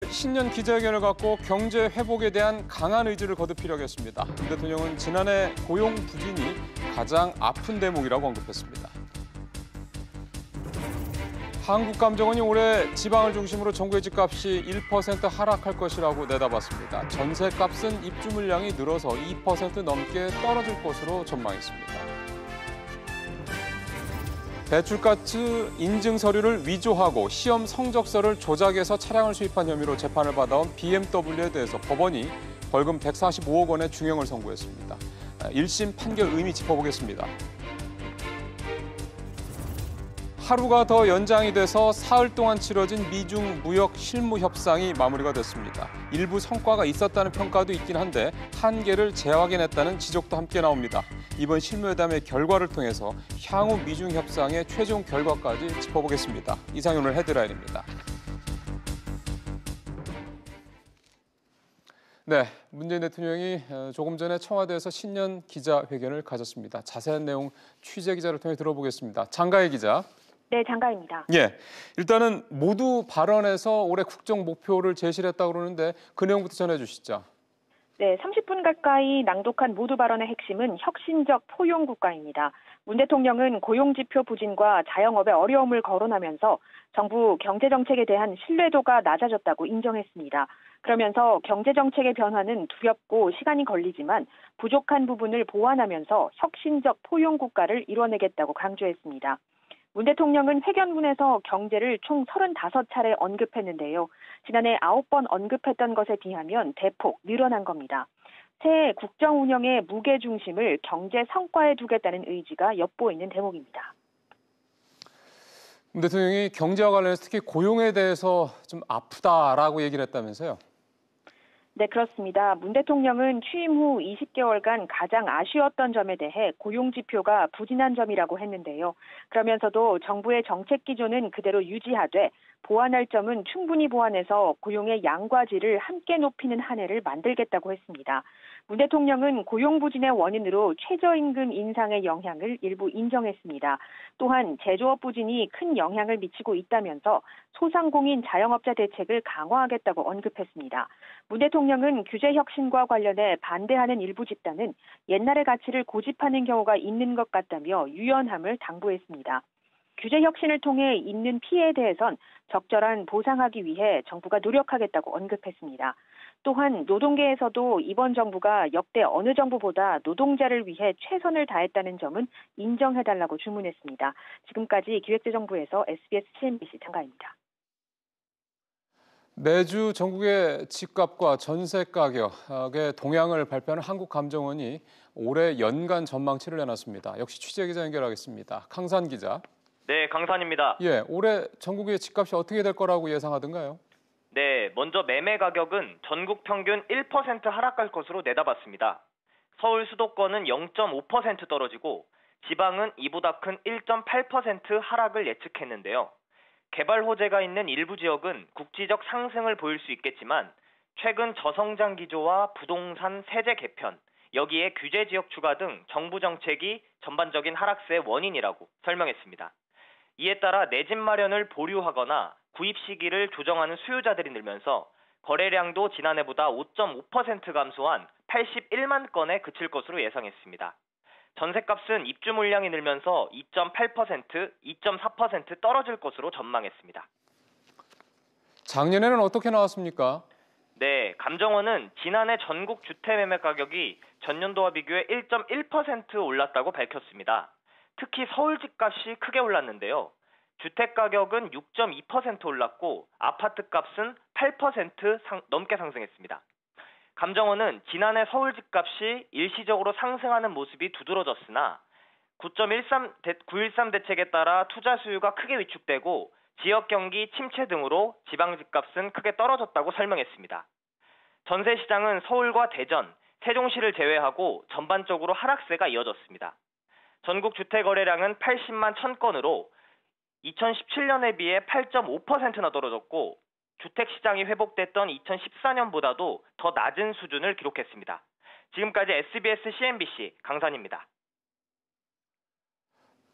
신년 기자회견을 갖고 경제 회복에 대한 강한 의지를 거듭 피력했습니다. 문 대통령은 지난해 고용 부진이 가장 아픈 대목이라고 언급했습니다. 한국감정원이 올해 지방을 중심으로 전국의 집값이 1% 하락할 것이라고 내다봤습니다. 전세값은 입주 물량이 늘어서 2% 넘게 떨어질 것으로 전망했습니다. 배출가스 인증 서류를 위조하고 시험 성적서를 조작해서 차량을 수입한 혐의로 재판을 받아온 BMW에 대해서 법원이 벌금 145억 원의 중형을 선고했습니다. 1심 판결 의미 짚어보겠습니다. 하루가 더 연장이 돼서 사흘 동안 치러진 미중 무역 실무 협상이 마무리가 됐습니다. 일부 성과가 있었다는 평가도 있긴 한데 한계를 재확인했다는 지적도 함께 나옵니다. 이번 실무회담의 결과를 통해서 향후 미중 협상의 최종 결과까지 짚어보겠습니다. 이상이 오늘 헤드라인입니다. 네, 문재인 대통령이 조금 전에 청와대에서 신년 기자회견을 가졌습니다. 자세한 내용 취재 기자를 통해 들어보겠습니다. 장가혜 기자. 네, 장가입니다. 예, 일단은 모두 발언에서 올해 국정 목표를 제시를 했다고 그러는데 그 내용부터 전해주시죠. 네, 30분 가까이 낭독한 모두 발언의 핵심은 혁신적 포용 국가입니다. 문 대통령은 고용지표 부진과 자영업의 어려움을 거론하면서 정부 경제정책에 대한 신뢰도가 낮아졌다고 인정했습니다. 그러면서 경제정책의 변화는 두렵고 시간이 걸리지만 부족한 부분을 보완하면서 혁신적 포용 국가를 이뤄내겠다고 강조했습니다. 문 대통령은 회견문에서 경제를 총 35차례 언급했는데요. 지난해 9번 언급했던 것에 비하면 대폭 늘어난 겁니다. 새해 국정 운영의 무게중심을 경제 성과에 두겠다는 의지가 엿보이는 대목입니다. 문 대통령이 경제와 관련해서 특히 고용에 대해서 좀 아프다라고 얘기를 했다면서요? 네, 그렇습니다. 문 대통령은 취임 후 20개월간 가장 아쉬웠던 점에 대해 고용지표가 부진한 점이라고 했는데요. 그러면서도 정부의 정책 기조는 그대로 유지하되 보완할 점은 충분히 보완해서 고용의 양과 질을 함께 높이는 한 해를 만들겠다고 했습니다. 문 대통령은 고용 부진의 원인으로 최저임금 인상의 영향을 일부 인정했습니다. 또한 제조업 부진이 큰 영향을 미치고 있다면서 소상공인 자영업자 대책을 강화하겠다고 언급했습니다. 문 대통령은 규제 혁신과 관련해 반대하는 일부 집단은 옛날의 가치를 고집하는 경우가 있는 것 같다며 유연함을 당부했습니다. 규제 혁신을 통해 있는 피해에 대해선 적절한 보상하기 위해 정부가 노력하겠다고 언급했습니다. 또한 노동계에서도 이번 정부가 역대 어느 정부보다 노동자를 위해 최선을 다했다는 점은 인정해달라고 주문했습니다. 지금까지 기획재정부에서 SBS CNBC 장가입니다. 매주 전국의 집값과 전세 가격의 동향을 발표하는 한국감정원이 올해 연간 전망치를 내놨습니다. 역시 취재기자 연결하겠습니다. 강산 기자. 네, 강산입니다. 예, 올해 전국의 집값이 어떻게 될 거라고 예상하던가요? 네, 먼저 매매 가격은 전국 평균 1% 하락할 것으로 내다봤습니다. 서울 수도권은 0.5% 떨어지고 지방은 이보다 큰 1.8% 하락을 예측했는데요. 개발 호재가 있는 일부 지역은 국지적 상승을 보일 수 있겠지만 최근 저성장 기조와 부동산 세제 개편, 여기에 규제 지역 추가 등 정부 정책이 전반적인 하락세의 원인이라고 설명했습니다. 이에 따라 내 집 마련을 보류하거나 구입 시기를 조정하는 수요자들이 늘면서 거래량도 지난해보다 5.5% 감소한 81만 건에 그칠 것으로 예상했습니다. 전세값은 입주 물량이 늘면서 2.8%, 2.4% 떨어질 것으로 전망했습니다. 작년에는 어떻게 나왔습니까? 네, 감정원은 지난해 전국 주택 매매 가격이 전년도와 비교해 1.1% 올랐다고 밝혔습니다. 특히 서울 집값이 크게 올랐는데요. 주택 가격은 6.2% 올랐고 아파트 값은 8% 넘게 상승했습니다. 감정원은 지난해 서울 집값이 일시적으로 상승하는 모습이 두드러졌으나 9.13 대책에 따라 투자 수요가 크게 위축되고 지역 경기 침체 등으로 지방 집값은 크게 떨어졌다고 설명했습니다. 전세 시장은 서울과 대전, 세종시를 제외하고 전반적으로 하락세가 이어졌습니다. 전국 주택 거래량은 80만 1000건으로 2017년에 비해 8.5%나 떨어졌고 주택시장이 회복됐던 2014년보다도 더 낮은 수준을 기록했습니다. 지금까지 SBS CNBC 강산입니다.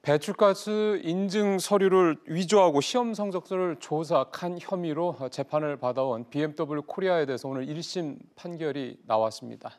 배출가스 인증 서류를 위조하고 시험 성적서를 조작한 혐의로 재판을 받아온 BMW 코리아에 대해서 오늘 1심 판결이 나왔습니다.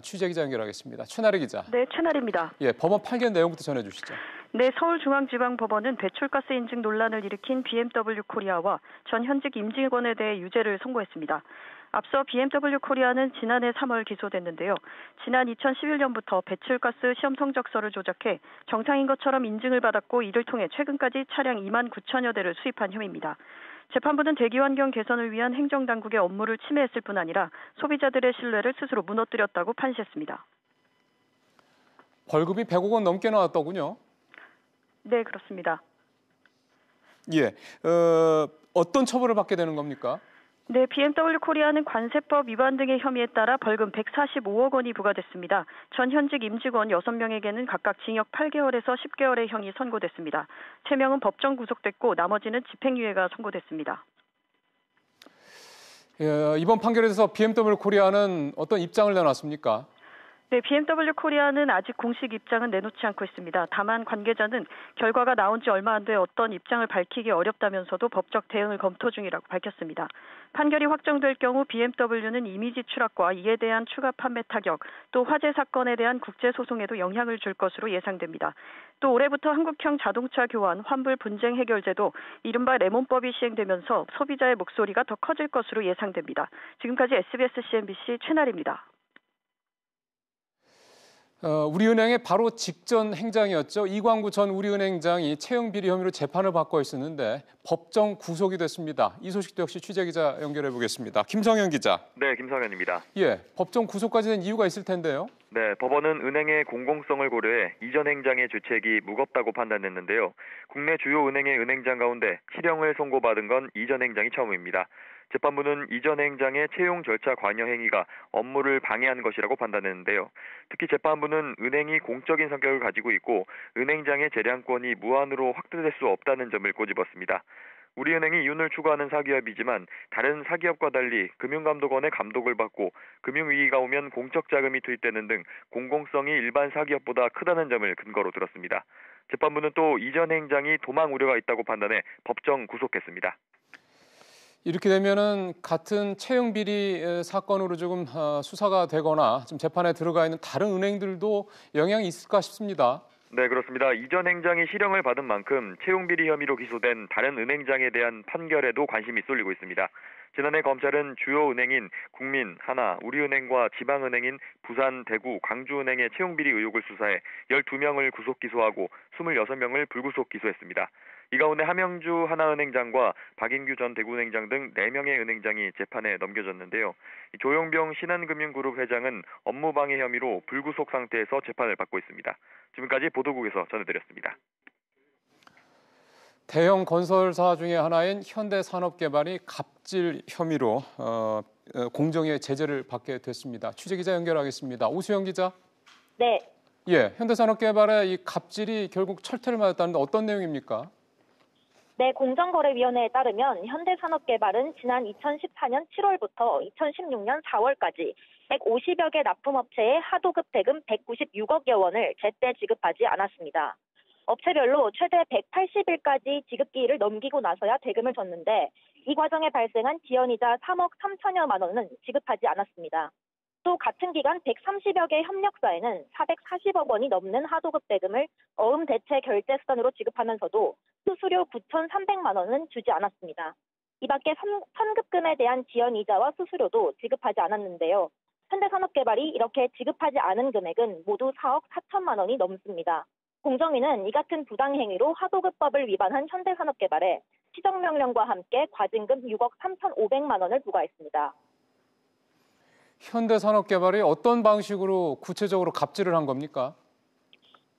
취재 기자 연결하겠습니다. 최나리 기자. 네, 최나리입니다. 예, 법원 판결 내용부터 전해주시죠. 네, 서울중앙지방법원은 배출가스 인증 논란을 일으킨 BMW 코리아와 전 현직 임직원에 대해 유죄를 선고했습니다. 앞서 BMW 코리아는 지난해 3월 기소됐는데요. 지난 2011년부터 배출가스 시험 성적서를 조작해 정상인 것처럼 인증을 받았고 이를 통해 최근까지 차량 2만 9천여 대를 수입한 혐의입니다. 재판부는 대기환경 개선을 위한 행정당국의 업무를 침해했을 뿐 아니라 소비자들의 신뢰를 스스로 무너뜨렸다고 판시했습니다. 벌금이 100억 원 넘게 나왔더군요. 네, 그렇습니다. 예, 어떤 처벌을 받게 되는 겁니까? 네, BMW 코리아는 관세법 위반 등의 혐의에 따라 벌금 145억 원이 부과됐습니다. 전 현직 임직원 6명에게는 각각 징역 8개월에서 10개월의 형이 선고됐습니다. 3명은 법정 구속됐고 나머지는 집행유예가 선고됐습니다. 예, 이번 판결에 대해서 BMW 코리아는 어떤 입장을 내놨습니까? 네, BMW 코리아는 아직 공식 입장은 내놓지 않고 있습니다. 다만 관계자는 결과가 나온 지 얼마 안 돼 어떤 입장을 밝히기 어렵다면서도 법적 대응을 검토 중이라고 밝혔습니다. 판결이 확정될 경우 BMW는 이미지 추락과 이에 대한 추가 판매 타격, 또 화재 사건에 대한 국제소송에도 영향을 줄 것으로 예상됩니다. 또 올해부터 한국형 자동차 교환, 환불 분쟁 해결제도 이른바 레몬법이 시행되면서 소비자의 목소리가 더 커질 것으로 예상됩니다. 지금까지 SBS CNBC 최나리입니다. 우리은행의 바로 직전 행장이었죠. 이광구 전 우리은행장이 채용 비리 혐의로 재판을 받고 있었는데 법정 구속이 됐습니다. 이 소식도 역시 취재기자 연결해 보겠습니다. 김성현 기자. 네, 김성현입니다. 예, 법정 구속까지 된 이유가 있을 텐데요. 네, 법원은 은행의 공공성을 고려해 이전 행장의 죄책이 무겁다고 판단했는데요. 국내 주요 은행의 은행장 가운데 실형을 선고받은 건 이전 행장이 처음입니다. 재판부는 이전 행장의 채용 절차 관여 행위가 업무를 방해한 것이라고 판단했는데요. 특히 재판부는 은행이 공적인 성격을 가지고 있고 은행장의 재량권이 무한으로 확대될 수 없다는 점을 꼬집었습니다. 우리은행이 이윤을 추구하는 사기업이지만 다른 사기업과 달리 금융감독원의 감독을 받고 금융위기가 오면 공적 자금이 투입되는 등 공공성이 일반 사기업보다 크다는 점을 근거로 들었습니다. 재판부는 또 이전 행장이 도망 우려가 있다고 판단해 법정 구속했습니다. 이렇게 되면은 같은 채용 비리 사건으로 조금 수사가 되거나 지금 재판에 들어가 있는 다른 은행들도 영향이 있을까 싶습니다. 네, 그렇습니다. 이전 행장이 실형을 받은 만큼 채용 비리 혐의로 기소된 다른 은행장에 대한 판결에도 관심이 쏠리고 있습니다. 지난해 검찰은 주요 은행인 국민, 하나, 우리은행과 지방은행인 부산, 대구, 광주은행의 채용 비리 의혹을 수사해 12명을 구속 기소하고 26명을 불구속 기소했습니다. 이 가운데 함영주 하나은행장과 박인규 전 대구은행장 등 4명의 은행장이 재판에 넘겨졌는데요. 조용병 신한금융그룹 회장은 업무방해 혐의로 불구속 상태에서 재판을 받고 있습니다. 지금까지 보도국에서 전해드렸습니다. 대형 건설사 중에 하나인 현대산업개발이 갑질 혐의로 공정위의 제재를 받게 됐습니다. 취재기자 연결하겠습니다. 오수영 기자. 네. 예, 현대산업개발의 이 갑질이 결국 철퇴를 맞았다는데 어떤 내용입니까? 네, 공정거래위원회에 따르면 현대산업개발은 지난 2014년 7월부터 2016년 4월까지 150여 개 납품업체에 하도급 대금 196억여 원을 제때 지급하지 않았습니다. 업체별로 최대 180일까지 지급기일을 넘기고 나서야 대금을 줬는데 이 과정에 발생한 지연이자 3억 3천여만 원은 지급하지 않았습니다. 또 같은 기간 130여 개 협력사에는 440억 원이 넘는 하도급 대금을 어음 대체 결제 수단으로 지급하면서도 수수료 9,300만 원은 주지 않았습니다. 이 밖에 선급금에 대한 지연 이자와 수수료도 지급하지 않았는데요. 현대산업개발이 이렇게 지급하지 않은 금액은 모두 4억 4천만 원이 넘습니다. 공정위는 이 같은 부당행위로 하도급법을 위반한 현대산업개발에 시정명령과 함께 과징금 6억 3,500만 원을 부과했습니다. 현대산업개발이 어떤 방식으로 구체적으로 갑질을 한 겁니까?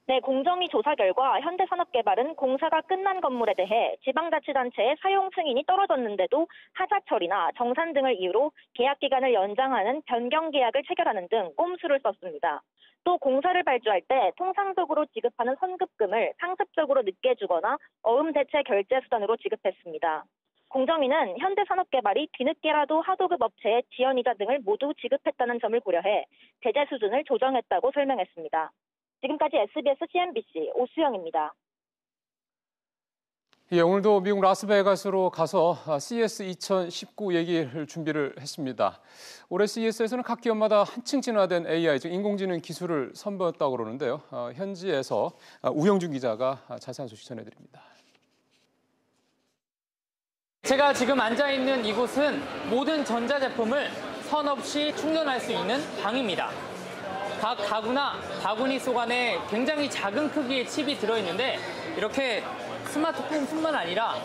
네, 공정위 조사 결과 현대산업개발은 공사가 끝난 건물에 대해 지방자치단체의 사용 승인이 떨어졌는데도 하자 처리나 정산 등을 이유로 계약 기간을 연장하는 변경 계약을 체결하는 등 꼼수를 썼습니다. 또 공사를 발주할 때 통상적으로 지급하는 선급금을 상습적으로 늦게 주거나 어음 대체 결제 수단으로 지급했습니다. 공정위는 현대산업개발이 뒤늦게라도 하도급 업체에 지연이자 등을 모두 지급했다는 점을 고려해 제재 수준을 조정했다고 설명했습니다. 지금까지 SBS CNBC 오수영입니다. 예, 오늘도 미국 라스베가스로 가서 CES 2019 얘기를 준비를 했습니다. 올해 CES에서는 각 기업마다 한층 진화된 AI, 즉 인공지능 기술을 선보였다고 그러는데요. 현지에서 우형준 기자가 자세한 소식 전해드립니다. 제가 지금 앉아있는 이곳은 모든 전자제품을 선 없이 충전할 수 있는 방입니다. 각 가구나 바구니 속 안에 굉장히 작은 크기의 칩이 들어있는데 이렇게 스마트폰뿐만 아니라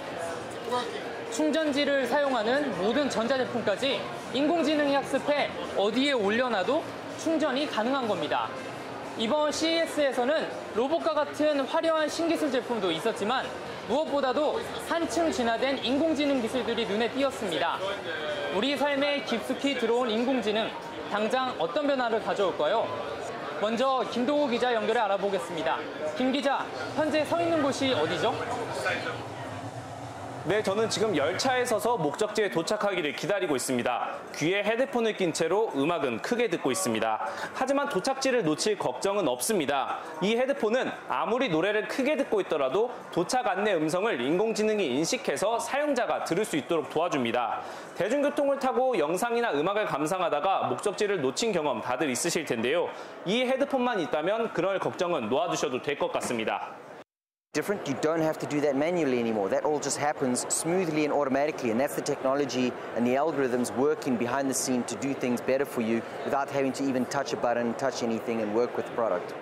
충전지를 사용하는 모든 전자제품까지 인공지능이 학습해 어디에 올려놔도 충전이 가능한 겁니다. 이번 CES에서는 로봇과 같은 화려한 신기술 제품도 있었지만 무엇보다도 한층 진화된 인공지능 기술들이 눈에 띄었습니다. 우리 삶에 깊숙이 들어온 인공지능, 당장 어떤 변화를 가져올까요? 먼저 김동우 기자 연결해 알아보겠습니다. 김 기자, 현재 서 있는 곳이 어디죠? 네, 저는 지금 열차에 서서 목적지에 도착하기를 기다리고 있습니다. 귀에 헤드폰을 낀 채로 음악은 크게 듣고 있습니다. 하지만 도착지를 놓칠 걱정은 없습니다. 이 헤드폰은 아무리 노래를 크게 듣고 있더라도 도착 안내 음성을 인공지능이 인식해서 사용자가 들을 수 있도록 도와줍니다. 대중교통을 타고 영상이나 음악을 감상하다가 목적지를 놓친 경험 다들 있으실 텐데요. 이 헤드폰만 있다면 그럴 걱정은 놓아두셔도 될 것 같습니다. Different. You don't have to do that manually anymore. That all just happens smoothly and automatically, and that's the technology and the algorithms working behind the scene to do things better for you without having to even touch a button, touch anything, and work with the product.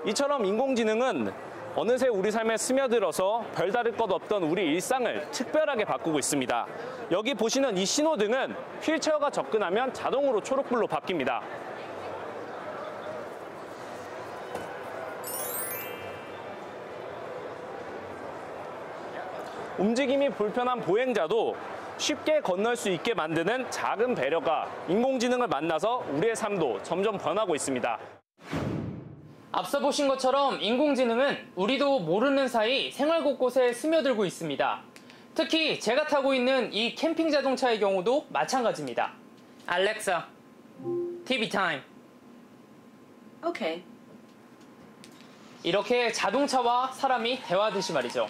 이처럼 인공지능은 어느새 우리 삶에 스며들어서 별다를 것 없던 우리 일상을 특별하게 바꾸고 있습니다. 여기 보시는 이 신호등은 휠체어가 접근하면 자동으로 초록불로 바뀝니다. 움직임이 불편한 보행자도 쉽게 건널 수 있게 만드는 작은 배려가 인공지능을 만나서 우리의 삶도 점점 변하고 있습니다. 앞서 보신 것처럼 인공지능은 우리도 모르는 사이 생활 곳곳에 스며들고 있습니다. 특히 제가 타고 있는 이 캠핑 자동차의 경우도 마찬가지입니다. 알렉사, TV 타임. 오케이. 이렇게 자동차와 사람이 대화하듯이 말이죠.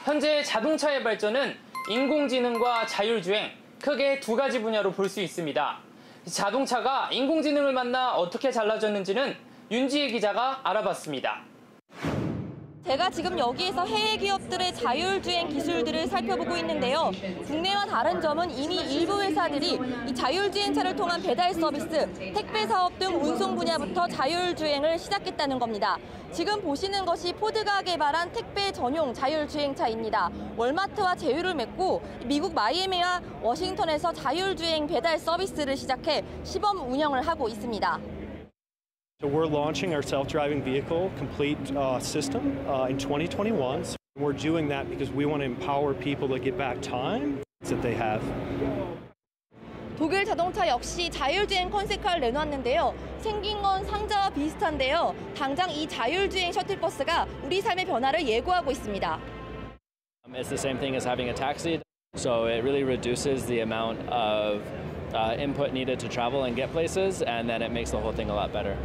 현재 자동차의 발전은 인공지능과 자율주행, 크게 두 가지 분야로 볼 수 있습니다. 자동차가 인공지능을 만나 어떻게 달라졌는지는 윤지혜 기자가 알아봤습니다. 제가 지금 여기에서 해외 기업들의 자율주행 기술들을 살펴보고 있는데요. 국내와 다른 점은 이미 일부 회사들이 이 자율주행차를 통한 배달 서비스, 택배 사업 등 운송 분야부터 자율주행을 시작했다는 겁니다. 지금 보시는 것이 포드가 개발한 택배 전용 자율주행차입니다. 월마트와 제휴를 맺고 미국 마이애미와 워싱턴에서 자율주행 배달 서비스를 시작해 시범 운영을 하고 있습니다. So we're launching our self-driving vehicle complete system in 2021. So we're doing that because we want to empower people to get back time that they have. 독일 자동차 역시 자율주행 컨셉카를 내놓았는데요. 생긴 건 상자와 비슷한데요. 당장 이 자율주행 셔틀버스가 우리 삶의 변화를 예고하고 있습니다. It's the same thing as having a taxi. So it really reduces the amount of input needed to travel and get places, and then it makes the whole thing a lot better.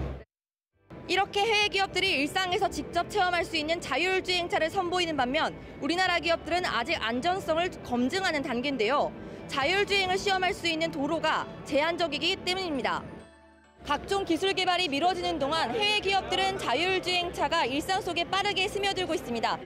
이렇게 해외 기업들이 일상에서 직접 체험할 수 있는 자율주행차를 선보이는 반면 우리나라 기업들은 아직 안전성을 검증하는 단계인데요. 자율주행을 시험할 수 있는 도로가 제한적이기 때문입니다. 각종 기술 개발이 미뤄지는 동안 해외 기업들은 자율주행차가 일상 속에 빠르게 스며들고 있습니다.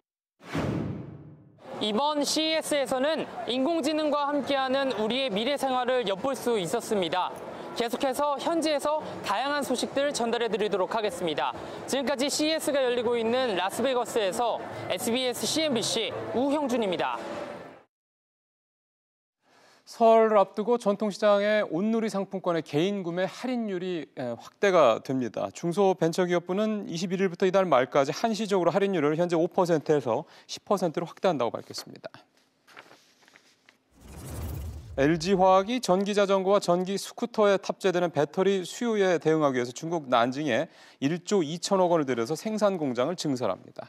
이번 CES에서는 인공지능과 함께하는 우리의 미래 생활을 엿볼 수 있었습니다. 계속해서 현지에서 다양한 소식들 전달해드리도록 하겠습니다. 지금까지 CES가 열리고 있는 라스베가스에서 SBS CNBC 우형준입니다. 설을 앞두고 전통시장의 온누리 상품권의 개인 구매 할인율이 확대가 됩니다. 중소벤처기업부는 21일부터 이달 말까지 한시적으로 할인율을 현재 5%에서 10%로 확대한다고 밝혔습니다. LG화학이 전기자전거와 전기 스쿠터에 탑재되는 배터리 수요에 대응하기 위해서 중국 난징에 1조 2천억 원을 들여서 생산 공장을 증설합니다.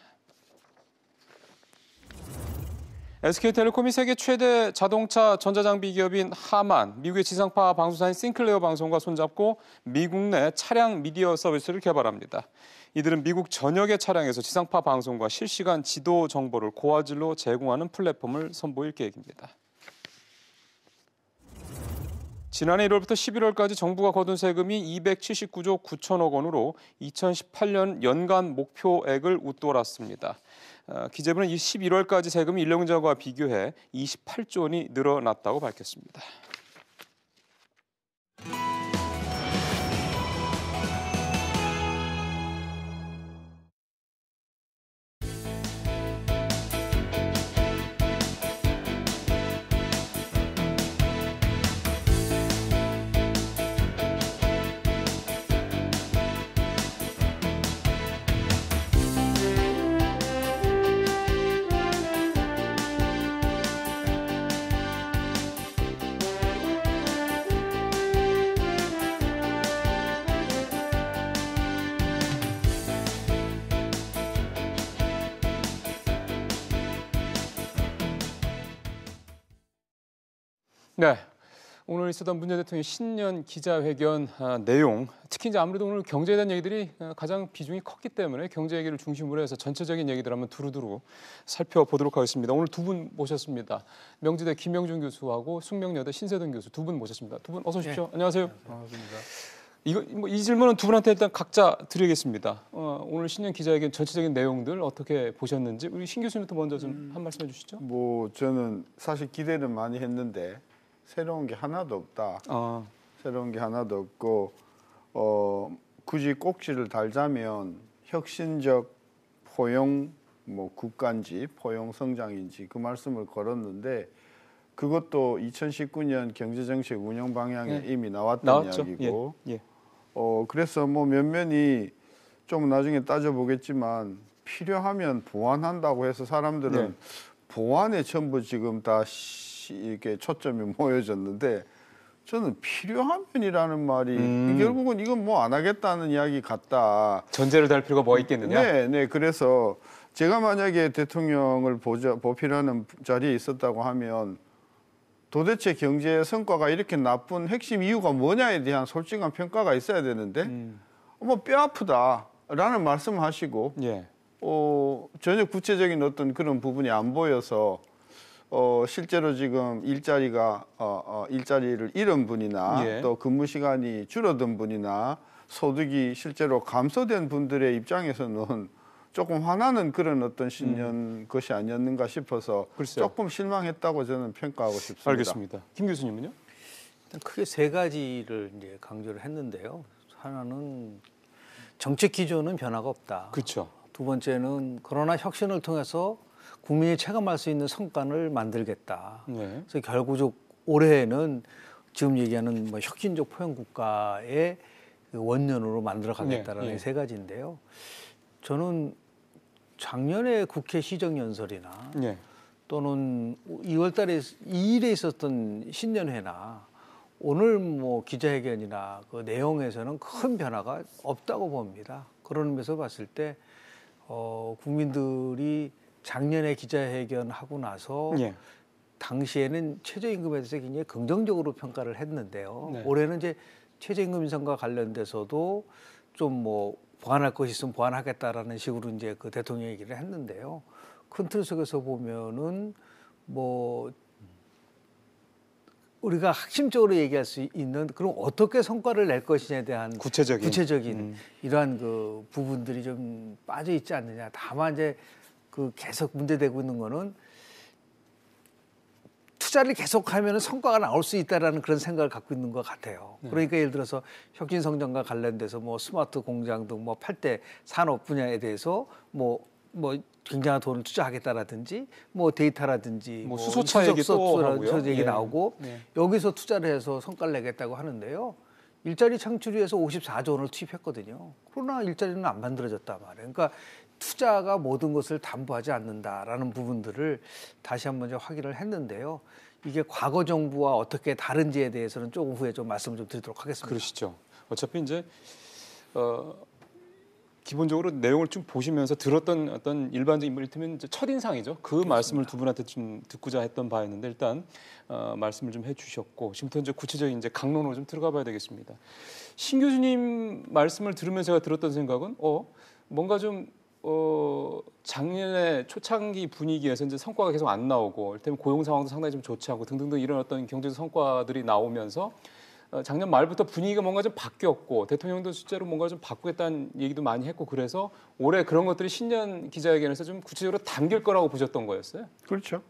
SK텔레콤이 세계 최대 자동차 전자장비 기업인 하만, 미국의 지상파 방송사인 싱클레어 방송과 손잡고 미국 내 차량 미디어 서비스를 개발합니다. 이들은 미국 전역의 차량에서 지상파 방송과 실시간 지도 정보를 고화질로 제공하는 플랫폼을 선보일 계획입니다. 지난해 1월부터 11월까지 정부가 거둔 세금이 279조 9천억 원으로 2018년 연간 목표액을 웃돌았습니다. 기재부는 11월까지 세금이 1년 전과 비교해 28조 원이 늘어났다고 밝혔습니다. 네, 오늘 있었던 문재인 대통령의 신년 기자회견 내용, 특히 이제 아무래도 오늘 경제에 대한 얘기들이 가장 비중이 컸기 때문에 경제 얘기를 중심으로 해서 전체적인 얘기들 한번 두루두루 살펴보도록 하겠습니다. 오늘 두 분 모셨습니다. 명지대 김영준 교수하고 숙명여대 신세동 교수 두 분 모셨습니다. 두 분 어서 오십시오. 네. 안녕하세요. 반갑습니다. 이 질문은 두 분한테 일단 각자 드리겠습니다. 오늘 신년 기자회견 전체적인 내용들 어떻게 보셨는지 우리 신 교수님부터 먼저 좀 한 말씀 해주시죠. 뭐 저는 사실 기대를 많이 했는데 새로운 게 하나도 없다. 새로운 게 하나도 없고 굳이 꼭지를 달자면 혁신적 포용 뭐 국가인지 포용 성장인지 그 말씀을 걸었는데 그것도 2019년 경제정책 운영 방향에 이미 나왔던 이야기고 그래서 뭐 면면이 좀 나중에 따져보겠지만 필요하면 보완한다고 해서 사람들은 보완에 전부 지금 다 이렇게 초점이 모여졌는데 저는 필요하면이라는 말이 결국은 이건 뭐 안 하겠다는 이야기 같다. 전제를 달 필요가 뭐가 있겠느냐? 네. 그래서 제가 만약에 대통령을 보필하는 자리에 있었다고 하면 도대체 경제 성과가 이렇게 나쁜 핵심 이유가 뭐냐에 대한 솔직한 평가가 있어야 되는데 뭐 뼈 아프다라는 말씀을 하시고 전혀 구체적인 어떤 그런 부분이 안 보여서 실제로 지금 일자리를 잃은 분이나 또 근무 시간이 줄어든 분이나 소득이 실제로 감소된 분들의 입장에서는 조금 화나는 그런 어떤 신년 것이 아니었는가 싶어서 조금 실망했다고 저는 평가하고 싶습니다. 알겠습니다. 김 교수님은요? 일단 크게 세 가지를 이제 강조를 했는데요. 하나는 정책 기조는 변화가 없다. 그렇죠. 두 번째는 코로나 혁신을 통해서 국민이 체감할 수 있는 성과를 만들겠다. 그래서 결국 올해는 지금 얘기하는 뭐 혁신적 포용 국가의 원년으로 만들어가겠다라는 세 가지인데요. 저는 작년에 국회 시정연설이나 또는 2월달에 2일에 있었던 신년회나 오늘 뭐 기자회견이나 그 내용에서는 큰 변화가 없다고 봅니다. 그런 의미에서 봤을 때 국민들이 작년에 기자회견 하고 나서 당시에는 최저임금에 대해서 굉장히 긍정적으로 평가를 했는데요. 올해는 이제 최저임금 인상과 관련돼서도 좀 뭐 보완할 것이 있으면 보완하겠다라는 식으로 이제 그 대통령 얘기를 했는데요. 큰 틀 속에서 보면은 뭐 우리가 핵심적으로 얘기할 수 있는 그럼 어떻게 성과를 낼 것이냐에 대한 구체적인 이러한 그 부분들이 좀 빠져 있지 않느냐. 다만 이제 그 계속 문제되고 있는 거는 투자를 계속하면 성과가 나올 수 있다라는 그런 생각을 갖고 있는 것 같아요. 그러니까 예를 들어서 혁신 성장과 관련돼서 뭐 스마트 공장 등 뭐 8대 산업 분야에 대해서 뭐 굉장한 돈을 투자하겠다라든지 뭐 데이터라든지 뭐 수소차 얘기 또 하고요. 얘기 나오고 여기서 투자를 해서 성과를 내겠다고 하는데요. 일자리 창출 위해서 54조 원을 투입했거든요. 그러나 일자리는 안 만들어졌단 말이에요. 그러니까 투자가 모든 것을 담보하지 않는다라는 부분들을 다시 한번 확인을 했는데요. 이게 과거 정부와 어떻게 다른지에 대해서는 조금 후에 좀 말씀을 좀 드리도록 하겠습니다. 그러시죠. 어차피 이제 기본적으로 내용을 좀 보시면서 들었던 어떤 일반적인 이를테면 첫 인상이죠. 그 그렇습니다. 말씀을 두 분한테 좀 듣고자 했던 바였는데 일단 말씀을 좀 해주셨고 지금부터 이제 구체적인 이제 강론으로 좀 들어가 봐야 되겠습니다. 신 교수님 말씀을 들으면서 제가 들었던 생각은 뭔가 좀 작년에 초창기 분위기에서 이제 성과가 계속 안 나오고 이를테면 고용 상황도 상당히 좀 좋지 않고 등등등 이런 어떤 경제적 성과들이 나오면서 작년 말부터 분위기가 뭔가 좀 바뀌었고 대통령도 실제로 뭔가 좀 바꾸겠다는 얘기도 많이 했고 그래서 올해 그런 것들이 신년 기자회견에서 좀 구체적으로 담길 거라고 보셨던 거였어요? 그렇죠.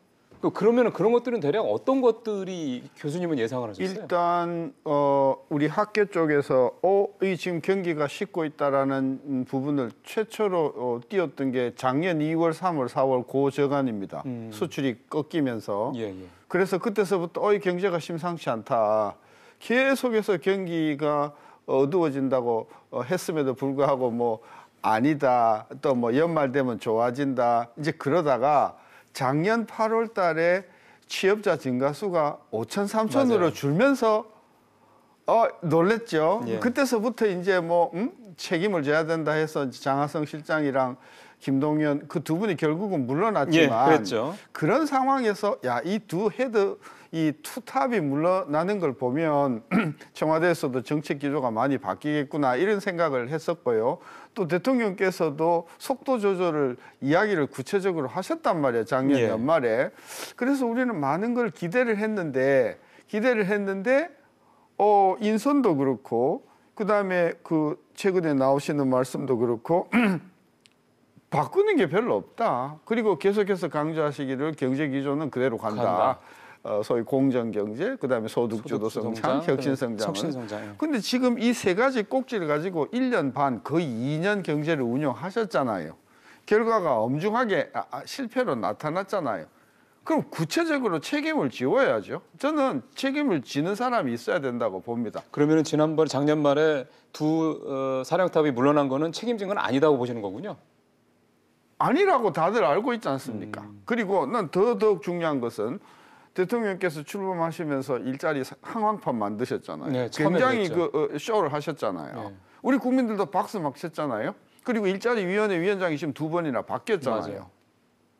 그러면 그런 것들은 대략 어떤 것들이 교수님은 예상을 하셨어요? 일단 우리 학계 쪽에서 이 지금 경기가 식고 있다라는 부분을 최초로 띄웠던 게 작년 2월, 3월, 4월 고저간입니다. 수출이 꺾이면서. 그래서 그때서부터 이 경제가 심상치 않다. 계속해서 경기가 어두워진다고 했음에도 불구하고 뭐 아니다. 또 뭐 연말 되면 좋아진다. 이제 그러다가 작년 8월 달에 취업자 증가수가 5천, 3천으로 줄면서 놀랬죠. 그때서부터 이제 뭐 책임을 져야 된다 해서 장하성 실장이랑 김동연 그 두 분이 결국은 물러났지만 그런 상황에서 이 두 헤드 이 투탑이 물러나는 걸 보면 청와대에서도 정책 기조가 많이 바뀌겠구나 이런 생각을 했었고요. 또 대통령께서도 속도 조절을 이야기를 구체적으로 하셨단 말이에요. 작년 연말에. 그래서 우리는 많은 걸 기대를 했는데 인선도 그렇고 그다음에 그 최근에 나오시는 말씀도 그렇고 바꾸는 게 별로 없다. 그리고 계속해서 강조하시기를 경제 기조는 그대로 간다. 소위 공정경제, 그다음에 소득주도 성장, 혁신성장은. 근데 지금 이 세 가지 꼭지를 가지고 1년 반, 거의 2년 경제를 운영하셨잖아요. 결과가 엄중하게 실패로 나타났잖아요. 그럼 구체적으로 책임을 지워야죠. 저는 책임을 지는 사람이 있어야 된다고 봅니다. 그러면 지난번 작년 말에 두 사령탑이 물러난 거는 책임진 건 아니다고 보시는 거군요. 아니라고 다들 알고 있지 않습니까? 그리고 난 더더욱 중요한 것은 대통령께서 출범하시면서 일자리 항황판 만드셨잖아요. 굉장히 그 쇼를 하셨잖아요. 우리 국민들도 박수 막 쳤잖아요. 그리고 일자리위원회 위원장이 지금 2번이나 바뀌었잖아요.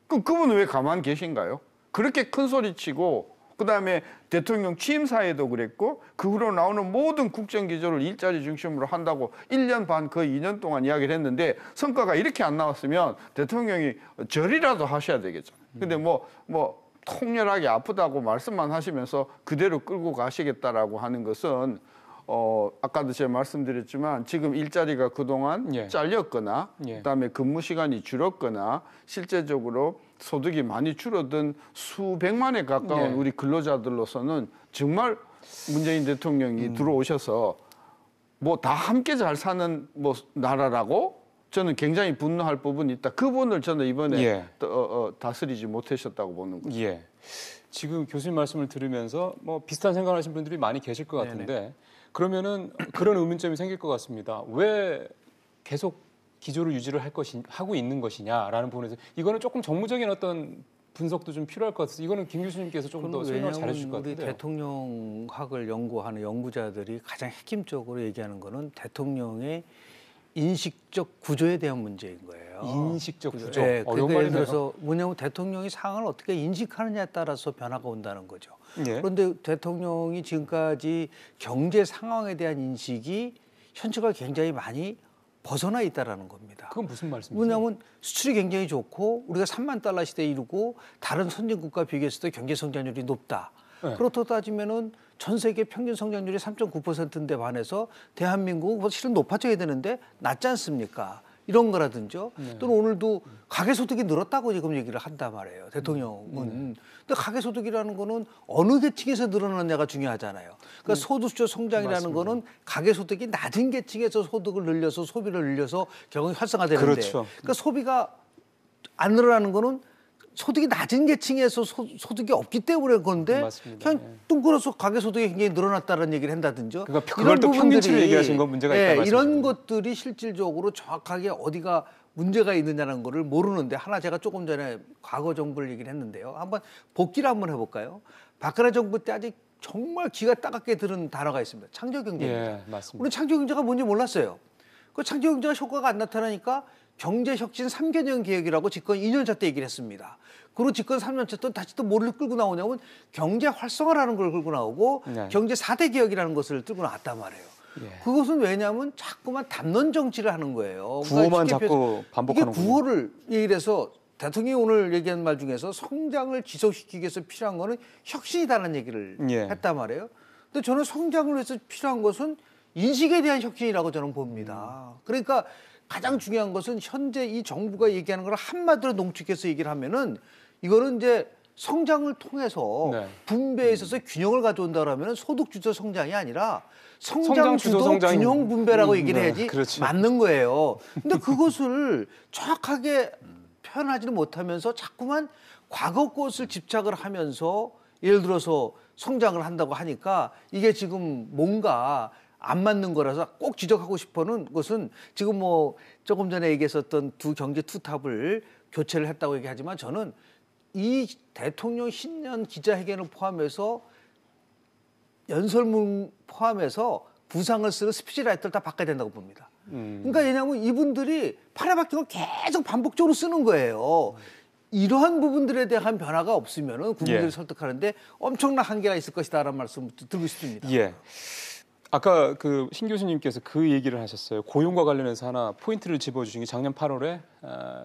그럼 그분은 왜 가만히 계신가요? 그렇게 큰 소리 치고 그다음에 대통령 취임사에도 그랬고 그 후로 나오는 모든 국정기조를 일자리 중심으로 한다고 1년 반 거의 2년 동안 이야기를 했는데 성과가 이렇게 안 나왔으면 대통령이 절이라도 하셔야 되겠잖아요. 근데 뭐 통렬하게 아프다고 말씀만 하시면서 그대로 끌고 가시겠다라고 하는 것은 아까도 제가 말씀드렸지만 지금 일자리가 그동안 잘렸거나 그다음에 근무 시간이 줄었거나 실제적으로 소득이 많이 줄어든 수백만에 가까운 우리 근로자들로서는 정말 문재인 대통령이 들어오셔서 뭐 다 함께 잘 사는 뭐 나라라고 저는 굉장히 분노할 부분이 있다. 그분을 저는 이번에 다스리지 못하셨다고 보는 거죠. 지금 교수님 말씀을 들으면서 뭐 비슷한 생각을 하시는 분들이 많이 계실 것 같은데 그러면은 그런 의문점이 생길 것 같습니다. 왜 계속 기조를 유지를 하고 있는 것이냐라는 부분에서 이거는 조금 정무적인 어떤 분석도 좀 필요할 것 같아서 이거는 김 교수님께서 조금 더 설명을 잘해 주실 것 같은데요. 우리 대통령학을 연구하는 연구자들이 가장 핵심적으로 얘기하는 거는 대통령의 인식적 구조에 대한 문제인 거예요. 인식적 구조. 어려운 말이네요. 그래서 뭐냐면 대통령이 상황을 어떻게 인식하느냐에 따라서 변화가 온다는 거죠. 그런데 대통령이 지금까지 경제 상황에 대한 인식이 현재가 굉장히 많이 벗어나 있다라는 겁니다. 그건 무슨 말씀이세요? 왜냐하면 수출이 굉장히 좋고 우리가 3만 달러 시대에 이르고 다른 선진국과 비교했을 때 경제 성장률이 높다. 그렇다 따지면은 전 세계 평균 성장률이 3.9%인데 반해서 대한민국은 실은 높아져야 되는데 낮지 않습니까? 이런 거라든지요. 또는 오늘도 가계소득이 늘었다고 지금 얘기를 한단 말이에요. 대통령은. 근데 가계소득이라는 거는 어느 계층에서 늘어나느냐가 중요하잖아요. 그러니까 소득주도 성장이라는 거는 가계소득이 낮은 계층에서 소득을 늘려서 소비를 늘려서 결국 활성화되는데 그러니까 소비가 안 늘어나는 거는 소득이 낮은 계층에서 소득이 없기 때문에 그런데 그냥 뚱그려서 가계소득이 굉장히 늘어났다는 얘기를 한다든지 그러니까 그걸 또 평균치로 얘기하신 건 문제가 있다 말씀이시죠. 이런 것들이 실질적으로 정확하게 어디가 문제가 있느냐는 거를 모르는데 하나 제가 조금 전에 과거 정부를 얘기를 했는데요. 한번 복기를 한번 해볼까요? 박근혜 정부 때 아직 정말 기가 따갑게 들은 단어가 있습니다. 창조경제입니다. 맞습니다. 우리 창조경제가 뭔지 몰랐어요. 그 창조 경제가 효과가 안 나타나니까 경제 혁신 3개년 계획이라고 집권 2년차 때 얘기를 했습니다. 그리고 집권 3년차 때 다시 또 뭐를 끌고 나오냐면 경제 활성화라는 걸 끌고 나오고 네. 경제 4대 개혁이라는 것을 끌고 나왔단 말이에요. 예. 그것은 왜냐하면 자꾸만 담론 정치를 하는 거예요. 구호만 자꾸 반복하는 이게 구호를 얘기를 해서 대통령이 오늘 얘기한 말 중에서 성장을 지속시키기 위해서 필요한 거는 혁신이다라는 얘기를 했단 말이에요. 근데 저는 성장을 위해서 필요한 것은 인식에 대한 혁신이라고 저는 봅니다. 그러니까 가장 중요한 것은 현재 이 정부가 얘기하는 걸 한마디로 농축해서 얘기를 하면은 이거는 이제 성장을 통해서 분배에 있어서 균형을 가져온다라면 소득 주도 성장이 아니라 성장 주도 균형 분배라고 얘기를 해야지 그렇죠. 맞는 거예요. 근데 그것을 정확하게 표현하지는 못하면서 자꾸만 과거 것을 집착을 하면서 예를 들어서 성장을 한다고 하니까 이게 지금 뭔가 안 맞는 거라서 꼭 지적하고 싶어는 것은 지금 뭐 조금 전에 얘기했었던 두 경제 투탑을 교체를 했다고 얘기하지만 저는 이 대통령 신년 기자회견을 포함해서 연설문 포함해서 부상을 쓰는 스피치라이터를 다 바꿔야 된다고 봅니다. 그러니까 왜냐하면 이분들이 팔에 박힌 걸 계속 반복적으로 쓰는 거예요. 이러한 부분들에 대한 변화가 없으면 국민들을 설득하는데 엄청난 한계가 있을 것이다라는 말씀 드리고 싶습니다. 예. 아까 그 신 교수님께서 그 얘기를 하셨어요. 고용과 관련해서 하나 포인트를 짚어주신 게 작년 8월에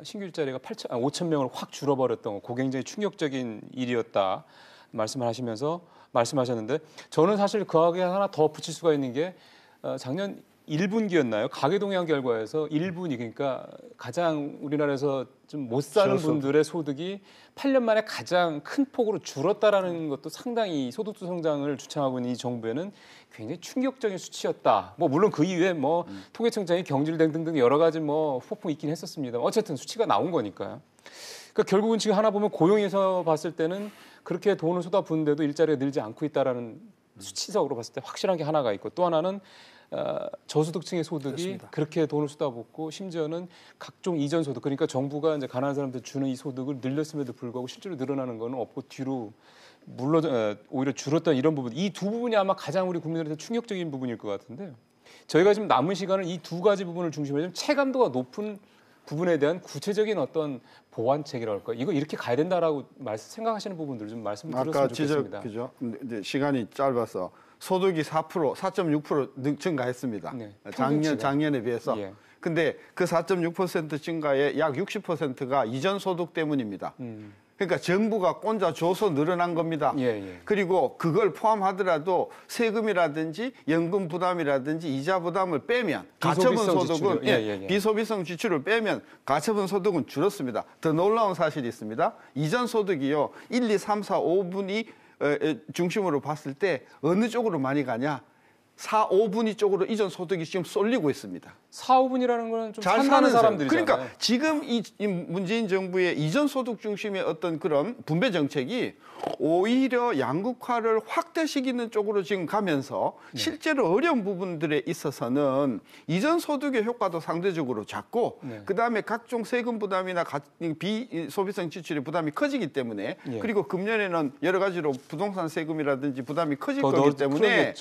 신규 일자리가 5천 명을 확 줄어버렸던 거, 그거 굉장히 충격적인 일이었다 말씀을 하시면서 말씀하셨는데 저는 사실 거기에 하나 더 붙일 수가 있는 게 작년 1분기였나요? 가계동향 결과에서 1분위 그러니까 가장 우리나라에서 좀 못 사는 분들의 소득이 8년 만에 가장 큰 폭으로 줄었다라는 것도 상당히 소득주 성장을 주창하고 있는 이 정부에는 굉장히 충격적인 수치였다. 뭐 물론 그 이후에 뭐 통계청장이 경질된 등등 여러 가지 뭐 후폭풍이 있긴 했었습니다. 어쨌든 수치가 나온 거니까요. 그러니까 결국은 지금 하나 보면 고용에서 봤을 때는 그렇게 돈을 쏟아붓는데도 일자리가 늘지 않고 있다라는 수치적으로 봤을 때 확실한 게 하나가 있고 또 하나는 저소득층의 소득이 그렇습니다. 그렇게 돈을 쏟아붓고 심지어는 각종 이전 소득 그러니까 정부가 이제 가난한 사람들 주는 이 소득을 늘렸음에도 불구하고 실제로 늘어나는 거는 없고 뒤로 오히려 줄었던 이런 부분 이 두 부분이 아마 가장 우리 국민들한테 충격적인 부분일 것 같은데요. 저희가 지금 남은 시간은 이 두 가지 부분을 중심으로 좀 체감도가 높은 부분에 대한 구체적인 어떤 보완책이랄까 이거 이렇게 가야 된다라고 생각하시는 부분들 좀 말씀 드렸으면 좋겠습니다. 아까 그죠? 근데 시간이 짧아서 소득이 4.6% 증가했습니다. 네, 작년에 비해서. 예. 근데 그 4.6% 증가의 약 60%가 이전 소득 때문입니다. 그러니까 정부가 꼰자 줘서 늘어난 겁니다. 그리고 그걸 포함하더라도 세금이라든지 연금 부담이라든지 이자 부담을 빼면 가처분 소득은 비소비성 지출을 빼면 가처분 소득은 줄었습니다. 더 놀라운 사실이 있습니다. 이전 소득이요. 1, 2, 3, 4, 5분이 중심으로 봤을 때 어느 쪽으로 많이 가냐? 4, 5분위 쪽으로 이전 소득이 지금 쏠리고 있습니다. 4, 5분이라는 건 좀 잘 사는 사람들이잖아요. 그러니까 지금 이 문재인 정부의 이전 소득 중심의 어떤 그런 분배 정책이 오히려 양극화를 확대시키는 쪽으로 지금 가면서 실제로 어려운 부분들에 있어서는 이전 소득의 효과도 상대적으로 작고 그다음에 각종 세금 부담이나 비소비성 지출의 부담이 커지기 때문에 그리고 금년에는 여러 가지로 부동산 세금이라든지 부담이 커질 거기 때문에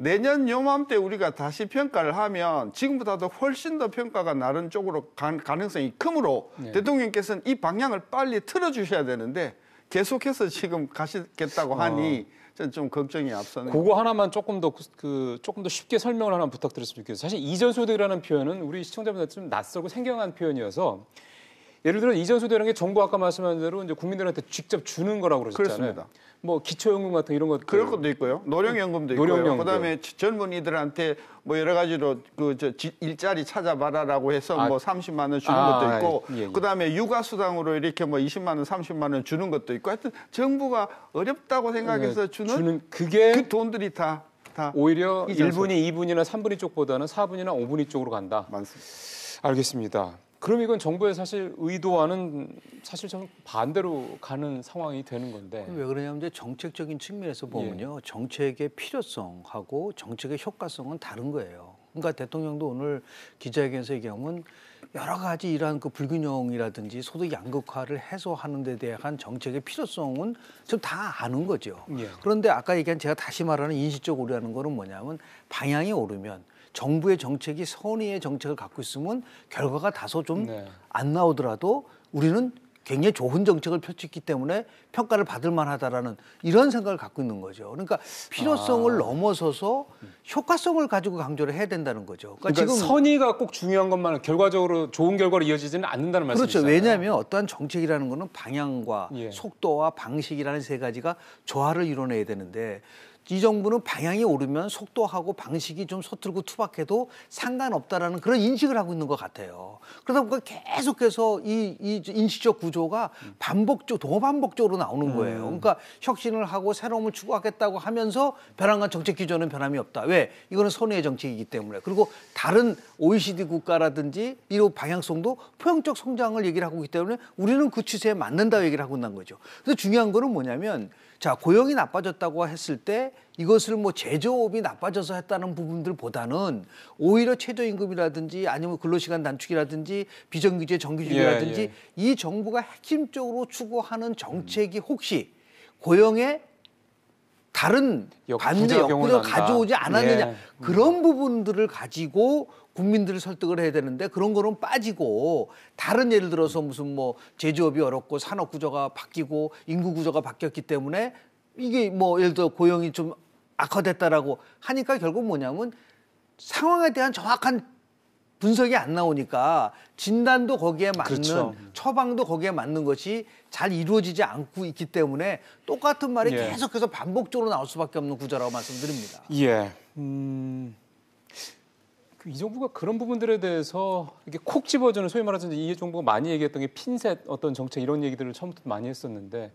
내년 요맘때 우리가 다시 평가를 하면 지금보다도 훨씬 더 평가가 나른 쪽으로 가능성이 크므로 대통령께서는 이 방향을 빨리 틀어주셔야 되는데 계속해서 지금 가시겠다고 하니 저는 좀 걱정이 앞서는. 그거 하나만 조금 더 쉽게 설명을 하나 부탁드렸으면 좋겠어요. 사실 이전 소득이라는 표현은 우리 시청자분들한테 좀 낯설고 생경한 표현이어서 예를 들어 이전 소득이라는 게 정부 아까 말씀한 대로 이제 국민들한테 직접 주는 거라고 그러셨잖아요. 그렇습니다. 뭐 기초연금 같은 이런 것 그럴 것도 있고요. 노령연금도 있고요. 그다음에 젊은이들한테 뭐 여러 가지로 일자리 찾아봐라라고 해서 뭐 30만 원 주는 것도 있고 그다음에 육아수당으로 이렇게 뭐 20만 원, 30만 원 주는 것도 있고 하여튼 정부가 어렵다고 생각해서 주는 그게 그 돈들이 다 오히려 1분위, 2분위나 3분위 쪽보다는 4분위나 5분위 쪽으로 간다. 맞습니다. 알겠습니다. 그럼 이건 정부의 사실 의도와는 사실 좀 반대로 가는 상황이 되는 건데. 왜 그러냐면 이제 정책적인 측면에서 보면요. 정책의 필요성하고 정책의 효과성은 다른 거예요. 그러니까 대통령도 오늘 기자회견에서 얘기하면 여러 가지 이러한 그 불균형이라든지 소득 양극화를 해소하는 데 대한 정책의 필요성은 좀 다 아는 거죠. 예. 그런데 아까 얘기한 제가 다시 말하는 인식적 오류라는 거는 뭐냐면 방향이 오르면 정부의 정책이 선의의 정책을 갖고 있으면 결과가 다소 좀 안 나오더라도 우리는 굉장히 좋은 정책을 펼쳤기 때문에 평가를 받을 만하다라는 이런 생각을 갖고 있는 거죠. 그러니까 필요성을 넘어서서 효과성을 가지고 강조를 해야 된다는 거죠. 그러니까 지금 선의가 꼭 중요한 것만 결과적으로 좋은 결과로 이어지지는 않는다는 말씀이시죠. 그렇죠. 왜냐하면 어떠한 정책이라는 거는 방향과 속도와 방식이라는 세 가지가 조화를 이뤄내야 되는데 이 정부는 방향이 오르면 속도하고 방식이 좀 서툴고 투박해도 상관없다라는 그런 인식을 하고 있는 것 같아요. 그러다 보니까 계속해서 이 인식적 구조가 동반복적으로 나오는 거예요. 그러니까 혁신을 하고 새로움을 추구하겠다고 하면서 변함과 정책 기조는 변함이 없다. 왜? 이거는 선의의 정책이기 때문에. 그리고 다른 OECD 국가라든지 이런 방향성도 포용적 성장을 얘기를 하고 있기 때문에 우리는 그 추세에 맞는다 얘기를 하고 있는 거죠. 그래서 중요한 거는 뭐냐면 자, 고용이 나빠졌다고 했을 때 이것을 뭐 제조업이 나빠져서 했다는 부분들보다는 오히려 최저임금이라든지 아니면 근로시간 단축이라든지 비정규직 정규직이라든지 이 정부가 핵심적으로 추구하는 정책이 혹시 고용에 다른 반대 역부족을 가져오지 않았느냐 그런 부분들을 가지고 국민들을 설득을 해야 되는데 그런 거는 빠지고 다른 예를 들어서 무슨 뭐 제조업이 어렵고 산업 구조가 바뀌고 인구 구조가 바뀌었기 때문에 이게 뭐 예를 들어 고용이 좀 악화됐다라고 하니까 결국 뭐냐면 상황에 대한 정확한 분석이 안 나오니까 진단도 거기에 맞는 처방도 거기에 맞는 것이 잘 이루어지지 않고 있기 때문에 똑같은 말이 계속해서 반복적으로 나올 수밖에 없는 구조라고 말씀드립니다. 예. 이 정부가 그런 부분들에 대해서 이렇게 콕 집어주는 소위 말해서 이 정부가 많이 얘기했던 게 핀셋 어떤 정책 이런 얘기들을 처음부터 많이 했었는데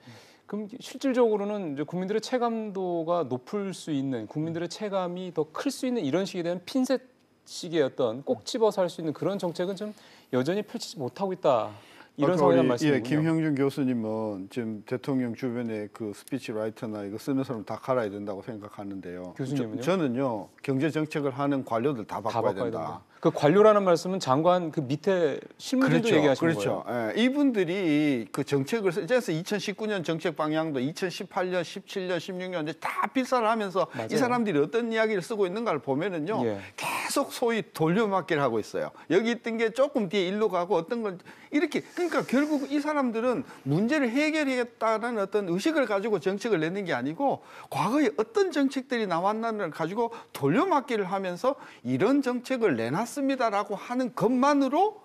그럼 실질적으로는 이제 국민들의 체감도가 높을 수 있는 국민들의 체감이 더 클 수 있는 이런 식에 대한 핀셋식의 어떤 꼭 집어서 할 수 있는 그런 정책은 좀 여전히 펼치지 못하고 있다. 이런 상황이란 말씀이군요. 김형준 교수님은 지금 대통령 주변에 그 스피치라이터나 이거 쓰는 사람 다 갈아야 된다고 생각하는데요. 교수님은요? 저는요 경제 정책을 하는 관료들 다 바꿔야 된다. 그 관료라는 말씀은 장관 그 밑에 실무진도 얘기하시는 거예요. 그렇죠. 이분들이 그 정책을 그래서 2019년 정책 방향도 2018년, 17년, 16년 이제 다 필사를 하면서 이 사람들이 어떤 이야기를 쓰고 있는가를 보면은요 계속 소위 돌려막기를 하고 있어요. 여기 있던 게 조금 뒤에 일로 가고 어떤 걸 이렇게 그러니까 결국 이 사람들은 문제를 해결하겠다는 어떤 의식을 가지고 정책을 내는 게 아니고 과거에 어떤 정책들이 나왔나를 가지고 돌려막기를 하면서 이런 정책을 내놨습니다라고 하는 것만으로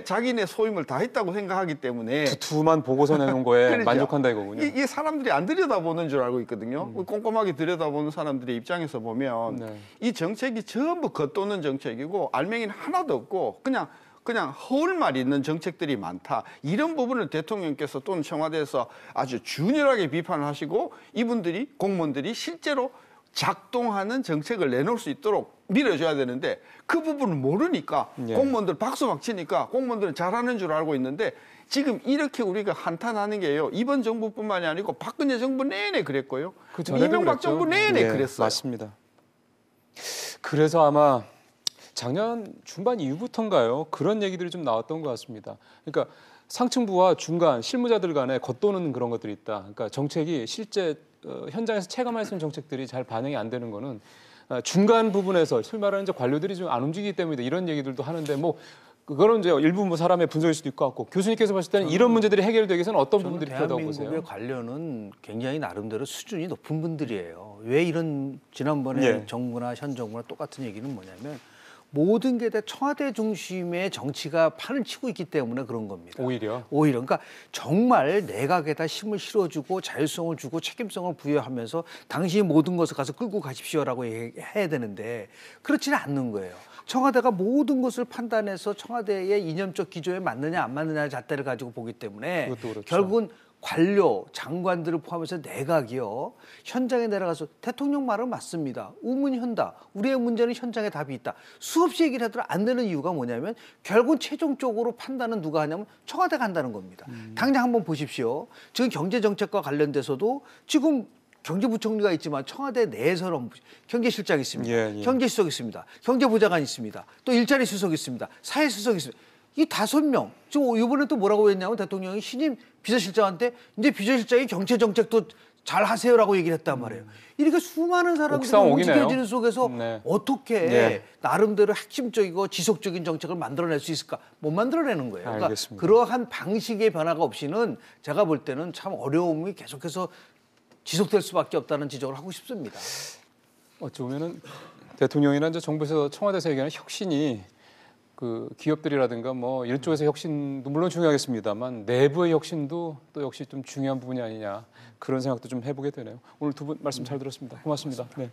자기네 소임을 다 했다고 생각하기 때문에 두툼한 보고서 내놓은 거에 그렇죠. 만족한다 이거군요. 이게 사람들이 안 들여다보는 줄 알고 있거든요. 꼼꼼하게 들여다보는 사람들의 입장에서 보면 이 정책이 전부 겉도는 정책이고 알맹이는 하나도 없고 그냥 허울말이 있는 정책들이 많다. 이런 부분을 대통령께서 또는 청와대에서 아주 준열하게 비판을 하시고 이분들이 공무원들이 실제로 작동하는 정책을 내놓을 수 있도록 밀어줘야 되는데 그 부분을 모르니까 공무원들 박수 막 치니까 공무원들은 잘하는 줄 알고 있는데 지금 이렇게 우리가 한탄하는 게요. 이번 정부뿐만이 아니고 박근혜 정부 내내 그랬고요. 이명박 정부 내내 그랬어요. 맞습니다. 그래서 아마 작년 중반 이후부터인가요? 그런 얘기들이 좀 나왔던 것 같습니다. 그러니까 상층부와 중간 실무자들 간에 겉도는 그런 것들이 있다. 그러니까 정책이 실제 현장에서 체감할 수 있는 정책들이 잘 반영이 안 되는 거는 중간 부분에서 소위 말하는 이제 관료들이 좀 안 움직이기 때문이다. 이런 얘기들도 하는데 뭐 그거는 이제 일부 뭐 사람의 분석일 수도 있고 같고 교수님께서 봤을 때는 이런 문제들이 해결되기 위해서는 어떤 부분들이 필요하다고 보세요? 대한민국의 관료는 굉장히 나름대로 수준이 높은 분들이에요. 왜 이런 지난번에 정부나 현 정부나 똑같은 얘기는 뭐냐면 모든 게 다 청와대 중심의 정치가 판을 치고 있기 때문에 그런 겁니다. 오히려. 그러니까 정말 내각에다 힘을 실어주고 자율성을 주고 책임성을 부여하면서 당신이 모든 것을 가서 끌고 가십시오라고 해야 되는데 그렇지는 않는 거예요. 청와대가 모든 것을 판단해서 청와대의 이념적 기조에 맞느냐 안 맞느냐의 잣대를 가지고 보기 때문에 그렇죠. 결국은 관료, 장관들을 포함해서 내각이요. 현장에 내려가서 대통령 말은 맞습니다. 우문현다. 우리의 문제는 현장에 답이 있다. 수없이 얘기를 하더라도 안 되는 이유가 뭐냐면 결국 최종적으로 판단은 누가 하냐면 청와대가 한다는 겁니다. 당장 한번 보십시오. 지금 경제정책과 관련돼서도 지금 경제부총리가 있지만 청와대 내에서는 경제실장이 있습니다. 경제수석이 있습니다. 경제보좌관이 있습니다. 또 일자리 수석이 있습니다. 사회수석이 있습니다. 이 5명, 지금 이번에 또 뭐라고 했냐면 대통령이 신임 비서실장한테 이제 비서실장이 경제 정책도 잘 하세요라고 얘기를 했단 말이에요. 이렇게 수많은 사람들이 움직여지는 속에서 어떻게 나름대로 핵심적이고 지속적인 정책을 만들어낼 수 있을까? 못 만들어내는 거예요. 그러니까 그러한 방식의 변화가 없이는 제가 볼 때는 참 어려움이 계속해서 지속될 수밖에 없다는 지적을 하고 싶습니다. 어찌 보면은 대통령이나 이제 정부에서 청와대에서 얘기하는 혁신이 그 기업들이라든가 뭐 일쪽에서 혁신도 물론 중요하겠습니다만 내부의 혁신도 또 역시 좀 중요한 부분이 아니냐 그런 생각도 좀 해보게 되네요. 오늘 두 분 말씀 잘 들었습니다. 고맙습니다. 네.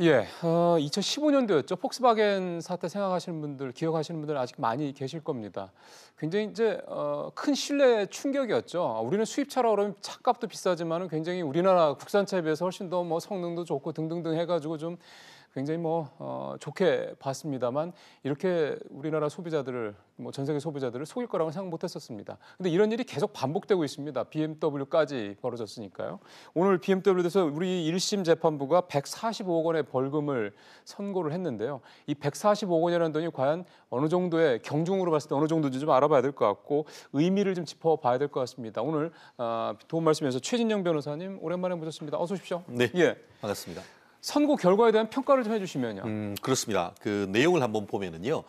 예, 2015년도였죠. 폭스바겐 사태 생각하시는 분들, 기억하시는 분들 아직 많이 계실 겁니다. 굉장히 이제 큰 신뢰 충격이었죠. 우리는 수입차라 그러면 차값도 비싸지만은 굉장히 우리나라 국산차에 비해서 훨씬 더 뭐 성능도 좋고 등등등 해가지고 좀 굉장히 좋게 봤습니다만 이렇게 우리나라 소비자들을 전 세계 소비자들을 속일 거라고는 생각 못했었습니다. 근데 이런 일이 계속 반복되고 있습니다. BMW까지 벌어졌으니까요. 오늘 BMW에서 우리 1심 재판부가 145억 원의 벌금을 선고를 했는데요. 이 145억 원이라는 돈이 과연 어느 정도의 경중으로 봤을 때 어느 정도인지 좀 알아봐야 될 것 같고 의미를 좀 짚어봐야 될 것 같습니다. 오늘 도움 말씀에서 최진영 변호사님 오랜만에 모셨습니다. 어서 오십시오. 네, 예. 반갑습니다. 선고 결과에 대한 평가를 좀 해주시면요. 그렇습니다. 그 내용을 한번 보면은요.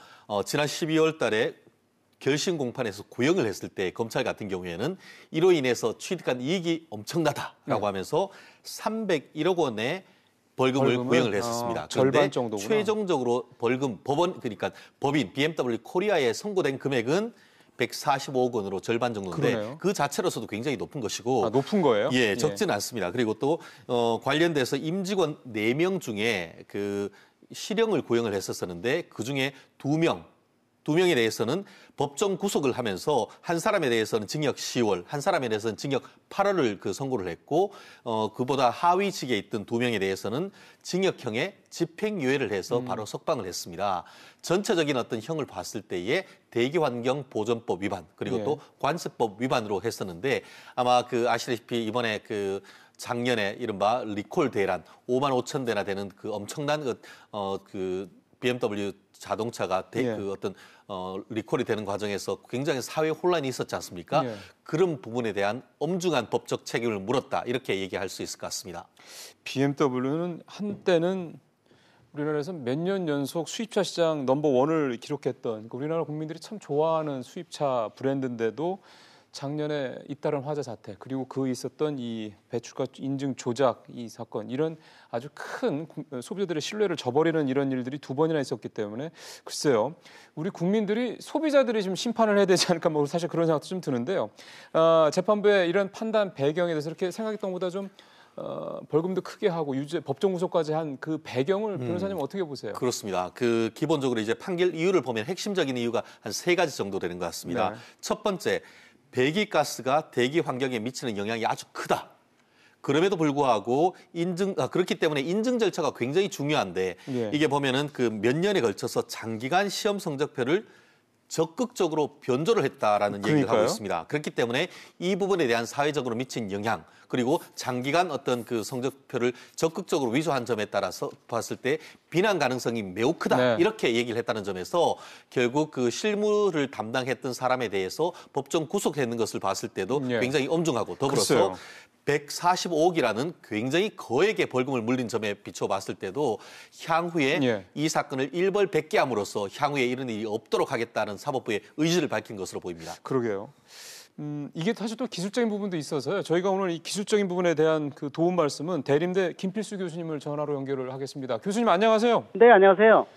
지난 12월 달에 결심 공판에서 구형을 했을 때 검찰 같은 경우에는 이로 인해서 취득한 이익이 엄청나다라고 하면서 301억 원의 벌금을 구형을 했었습니다. 절반 정도구나. 최종적으로 벌금 그러니까 법인 BMW 코리아에 선고된 금액은 145억 원으로 절반 정도인데 그러네요. 그 자체로서도 굉장히 높은 것이고 높은 거예요? 예, 적지는 않습니다. 그리고 또 관련돼서 임직원 4명 중에 그 실형을 구형을 했었는데 그중에 2명에 대해서는 법정 구속을 하면서 한 사람에 대해서는 징역 10월, 한 사람에 대해서는 징역 8월을 그 선고를 했고 그보다 하위직에 있던 2명에 대해서는 징역형에 집행유예를 해서 바로 석방을 했습니다. 전체적인 어떤 형을 봤을 때에 대기환경보전법 위반 그리고 또 관세법 위반으로 했었는데 아마 그 아시다시피 이번에 그 작년에 이른바 리콜 대란 5만 5천 대나 되는 그 엄청난 그 BMW 자동차가 그 어떤 리콜이 되는 과정에서 굉장히 사회 혼란이 있었지 않습니까? 그런 부분에 대한 엄중한 법적 책임을 물었다 이렇게 얘기할 수 있을 것 같습니다. BMW는 한때는 우리나라에서 몇 년 연속 수입차 시장 넘버1을 기록했던 그러니까 우리나라 국민들이 참 좋아하는 수입차 브랜드인데도 작년에 잇따른 화재 사태 그리고 그 있었던 이 배출가 인증 조작 이 사건 이런 아주 큰 소비자들의 신뢰를 저버리는 이런 일들이 2번이나 있었기 때문에 글쎄요 우리 국민들이 소비자들이 좀 심판을 해야 되지 않을까 뭐 사실 그런 생각도 좀 드는데요. 재판부의 이런 판단 배경에 대해서 이렇게 생각했던 것보다 좀 벌금도 크게 하고 법정 구속까지 한 그 배경을 변호사님 어떻게 보세요? 그렇습니다. 그 기본적으로 이제 판결 이유를 보면 핵심적인 이유가 한 3가지 정도 되는 것 같습니다. 첫 번째. 배기가스가 대기 환경에 미치는 영향이 아주 크다. 그럼에도 불구하고 그렇기 때문에 인증 절차가 굉장히 중요한데 이게 보면은 그 몇 년에 걸쳐서 장기간 시험 성적표를 적극적으로 변조를 했다라는 얘기를 하고 있습니다. 그렇기 때문에 이 부분에 대한 사회적으로 미친 영향 그리고 장기간 어떤 그 성적표를 적극적으로 위조한 점에 따라서 봤을 때 비난 가능성이 매우 크다 이렇게 얘기를 했다는 점에서 결국 그 실무를 담당했던 사람에 대해서 법정 구속했는 것을 봤을 때도 굉장히 엄중하고 더불어서 145억이라는 굉장히 거액의 벌금을 물린 점에 비춰봤을 때도 향후에 이 사건을 일벌백계함으로써 향후에 이런 일이 없도록 하겠다는 사법부의 의지를 밝힌 것으로 보입니다. 그러게요. 이게 사실 또 기술적인 부분도 있어서요. 저희가 오늘 이 기술적인 부분에 대한 그 도움 말씀은 대림대 김필수 교수님을 전화로 연결을 하겠습니다. 교수님 안녕하세요. 네, 안녕하세요.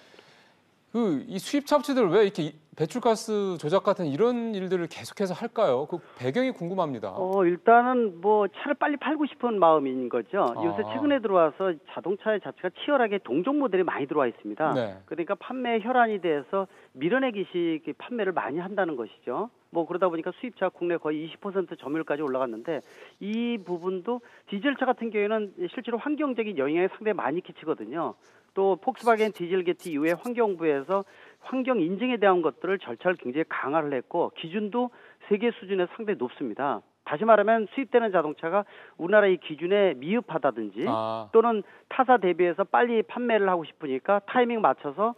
이 수입차 업체들 왜 이렇게 배출가스 조작 같은 이런 일들을 계속해서 할까요? 그 배경이 궁금합니다. 일단은 뭐 차를 빨리 팔고 싶은 마음인 거죠. 요새 최근에 들어와서 자동차의 자체가 치열하게 동종 모델이 많이 들어와 있습니다. 네. 그러니까 판매 혈안이 돼서 밀어내기식 판매를 많이 한다는 것이죠. 뭐 그러다 보니까 수입차 국내 거의 20% 점유율까지 올라갔는데 이 부분도 디젤차 같은 경우에는 실제로 환경적인 영향이 상당히 많이 끼치거든요. 또 폭스바겐 디젤 게티 이후에 환경부에서 환경 인증에 대한 것들을 절차를 굉장히 강화를 했고 기준도 세계 수준에서 상당히 높습니다. 다시 말하면 수입되는 자동차가 우리나라의 기준에 미흡하다든지 또는 타사 대비해서 빨리 판매를 하고 싶으니까 타이밍 맞춰서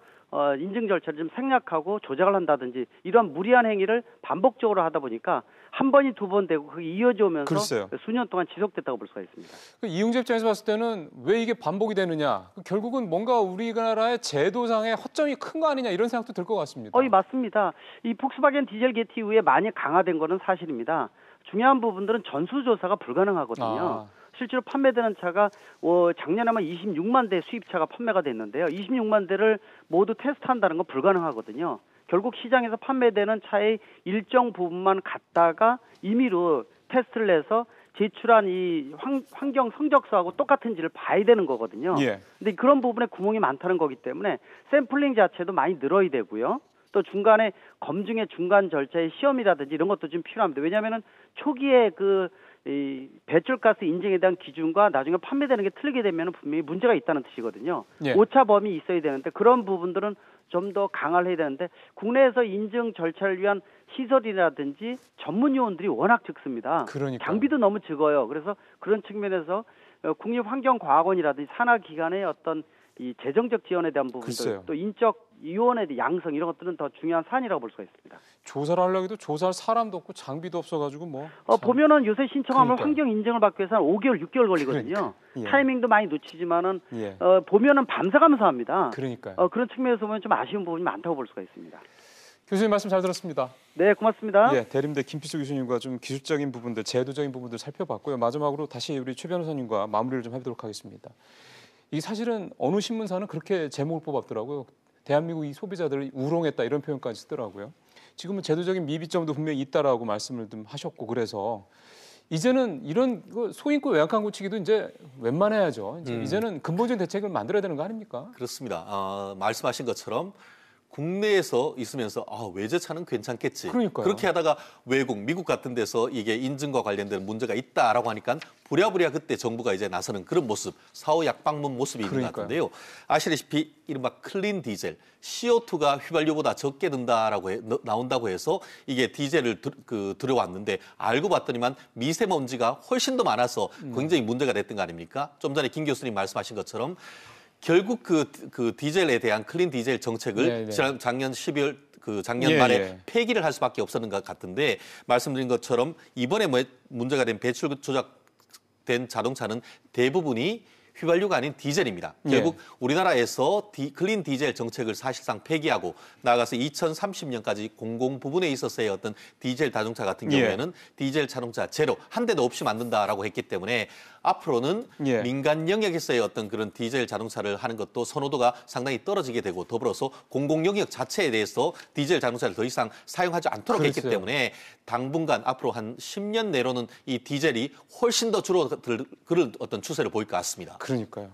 인증 절차를 좀 생략하고 조작을 한다든지 이런 무리한 행위를 반복적으로 하다 보니까 한 번이 두 번 되고 그게 이어져 오면서 글쎄요. 수년 동안 지속됐다고 볼 수가 있습니다. 이용자 입장에서 봤을 때는 왜 이게 반복이 되느냐. 결국은 뭔가 우리나라의 제도상의 허점이 큰 거 아니냐 이런 생각도 들 것 같습니다. 맞습니다. 이 폭스바겐 디젤 게티 이후에 많이 강화된 거는 사실입니다. 중요한 부분들은 전수조사가 불가능하거든요. 실제로 판매되는 차가 작년에만 26만 대 수입차가 판매가 됐는데요. 26만 대를 모두 테스트한다는 건 불가능하거든요. 결국 시장에서 판매되는 차의 일정 부분만 갖다가 임의로 테스트를 해서 제출한 이 환경 성적서하고 똑같은지를 봐야 되는 거거든요. 근데 그런 부분에 구멍이 많다는 거기 때문에 샘플링 자체도 많이 늘어야 되고요. 또 중간에 검증의 중간 절차의 시험이라든지 이런 것도 좀 필요합니다. 왜냐하면은 초기에 이 배출가스 인증에 대한 기준과 나중에 판매되는 게 틀리게 되면 분명히 문제가 있다는 뜻이거든요. 오차 범위 있어야 되는데 그런 부분들은 좀 더 강화를 해야 되는데 국내에서 인증 절차를 위한 시설이라든지 전문 요원들이 워낙 적습니다. 장비도 너무 적어요. 그래서 그런 측면에서 국립환경과학원이라든지 산하기관의 어떤 이 재정적 지원에 대한 부분들 또 인적 위원회 양성 이런 것들은 더 중요한 사안이라고 볼 수가 있습니다. 조사를 하려고 해도 조사할 사람도 없고 장비도 없어가지고 뭐. 보면은 요새 신청하면 환경 인증을 받기 위해서 한 5개월, 6개월 걸리거든요. 타이밍도 많이 놓치지만은 보면은 밤새가면서 합니다. 그러니까요. 그런 측면에서 보면 좀 아쉬운 부분이 많다고 볼 수가 있습니다. 교수님 말씀 잘 들었습니다. 네, 고맙습니다. 대림대 김필수 교수님과 좀 기술적인 부분들, 제도적인 부분들 살펴봤고요. 마지막으로 다시 우리 최 변호사님과 마무리를 좀 해보도록 하겠습니다. 이 사실은 어느 신문사는 그렇게 제목을 뽑았더라고요. 대한민국 이 소비자들을 우롱했다 이런 표현까지 쓰더라고요. 지금은 제도적인 미비점도 분명히 있다라고 말씀을 좀 하셨고 그래서 이제는 이런 소인권 외양간 고치기도 이제 웬만해야죠. 이제는 근본적인 대책을 만들어야 되는 거 아닙니까? 그렇습니다. 말씀하신 것처럼 국내에서 있으면서 외제차는 괜찮겠지. 그러니까요. 그렇게 하다가 외국, 미국 같은 데서 이게 인증과 관련된 문제가 있다라고 하니까 부랴부랴 그때 정부가 이제 나서는 그런 모습, 사후 약방문 모습이 있는 것 같은데요. 아시다시피 이른바 클린 디젤, CO2가 휘발유보다 적게 나온다고 해서 이게 디젤을 들여왔는데 알고 봤더니만 미세먼지가 훨씬 더 많아서 굉장히 문제가 됐던 거 아닙니까? 좀 전에 김 교수님 말씀하신 것처럼 결국 그 디젤에 대한 클린 디젤 정책을 작년 12월 작년 말에 폐기를 할 수밖에 없었는 것 같은데 말씀드린 것처럼 이번에 문제가 된 배출 조작된 자동차는 대부분이 휘발유가 아닌 디젤입니다. 결국 우리나라에서 클린 디젤 정책을 사실상 폐기하고 나아가서 2030년까지 공공 부분에 있어서의 어떤 디젤 자동차 같은 경우에는 디젤 자동차 제로 한 대도 없이 만든다라고 했기 때문에 앞으로는 민간 영역에서의 어떤 그런 디젤 자동차를 하는 것도 선호도가 상당히 떨어지게 되고 더불어서 공공 영역 자체에 대해서 디젤 자동차를 더 이상 사용하지 않도록 했기 때문에 당분간 앞으로 한 10년 내로는 이 디젤이 훨씬 더 줄어들 그런 어떤 추세를 보일 것 같습니다. 그러니까요.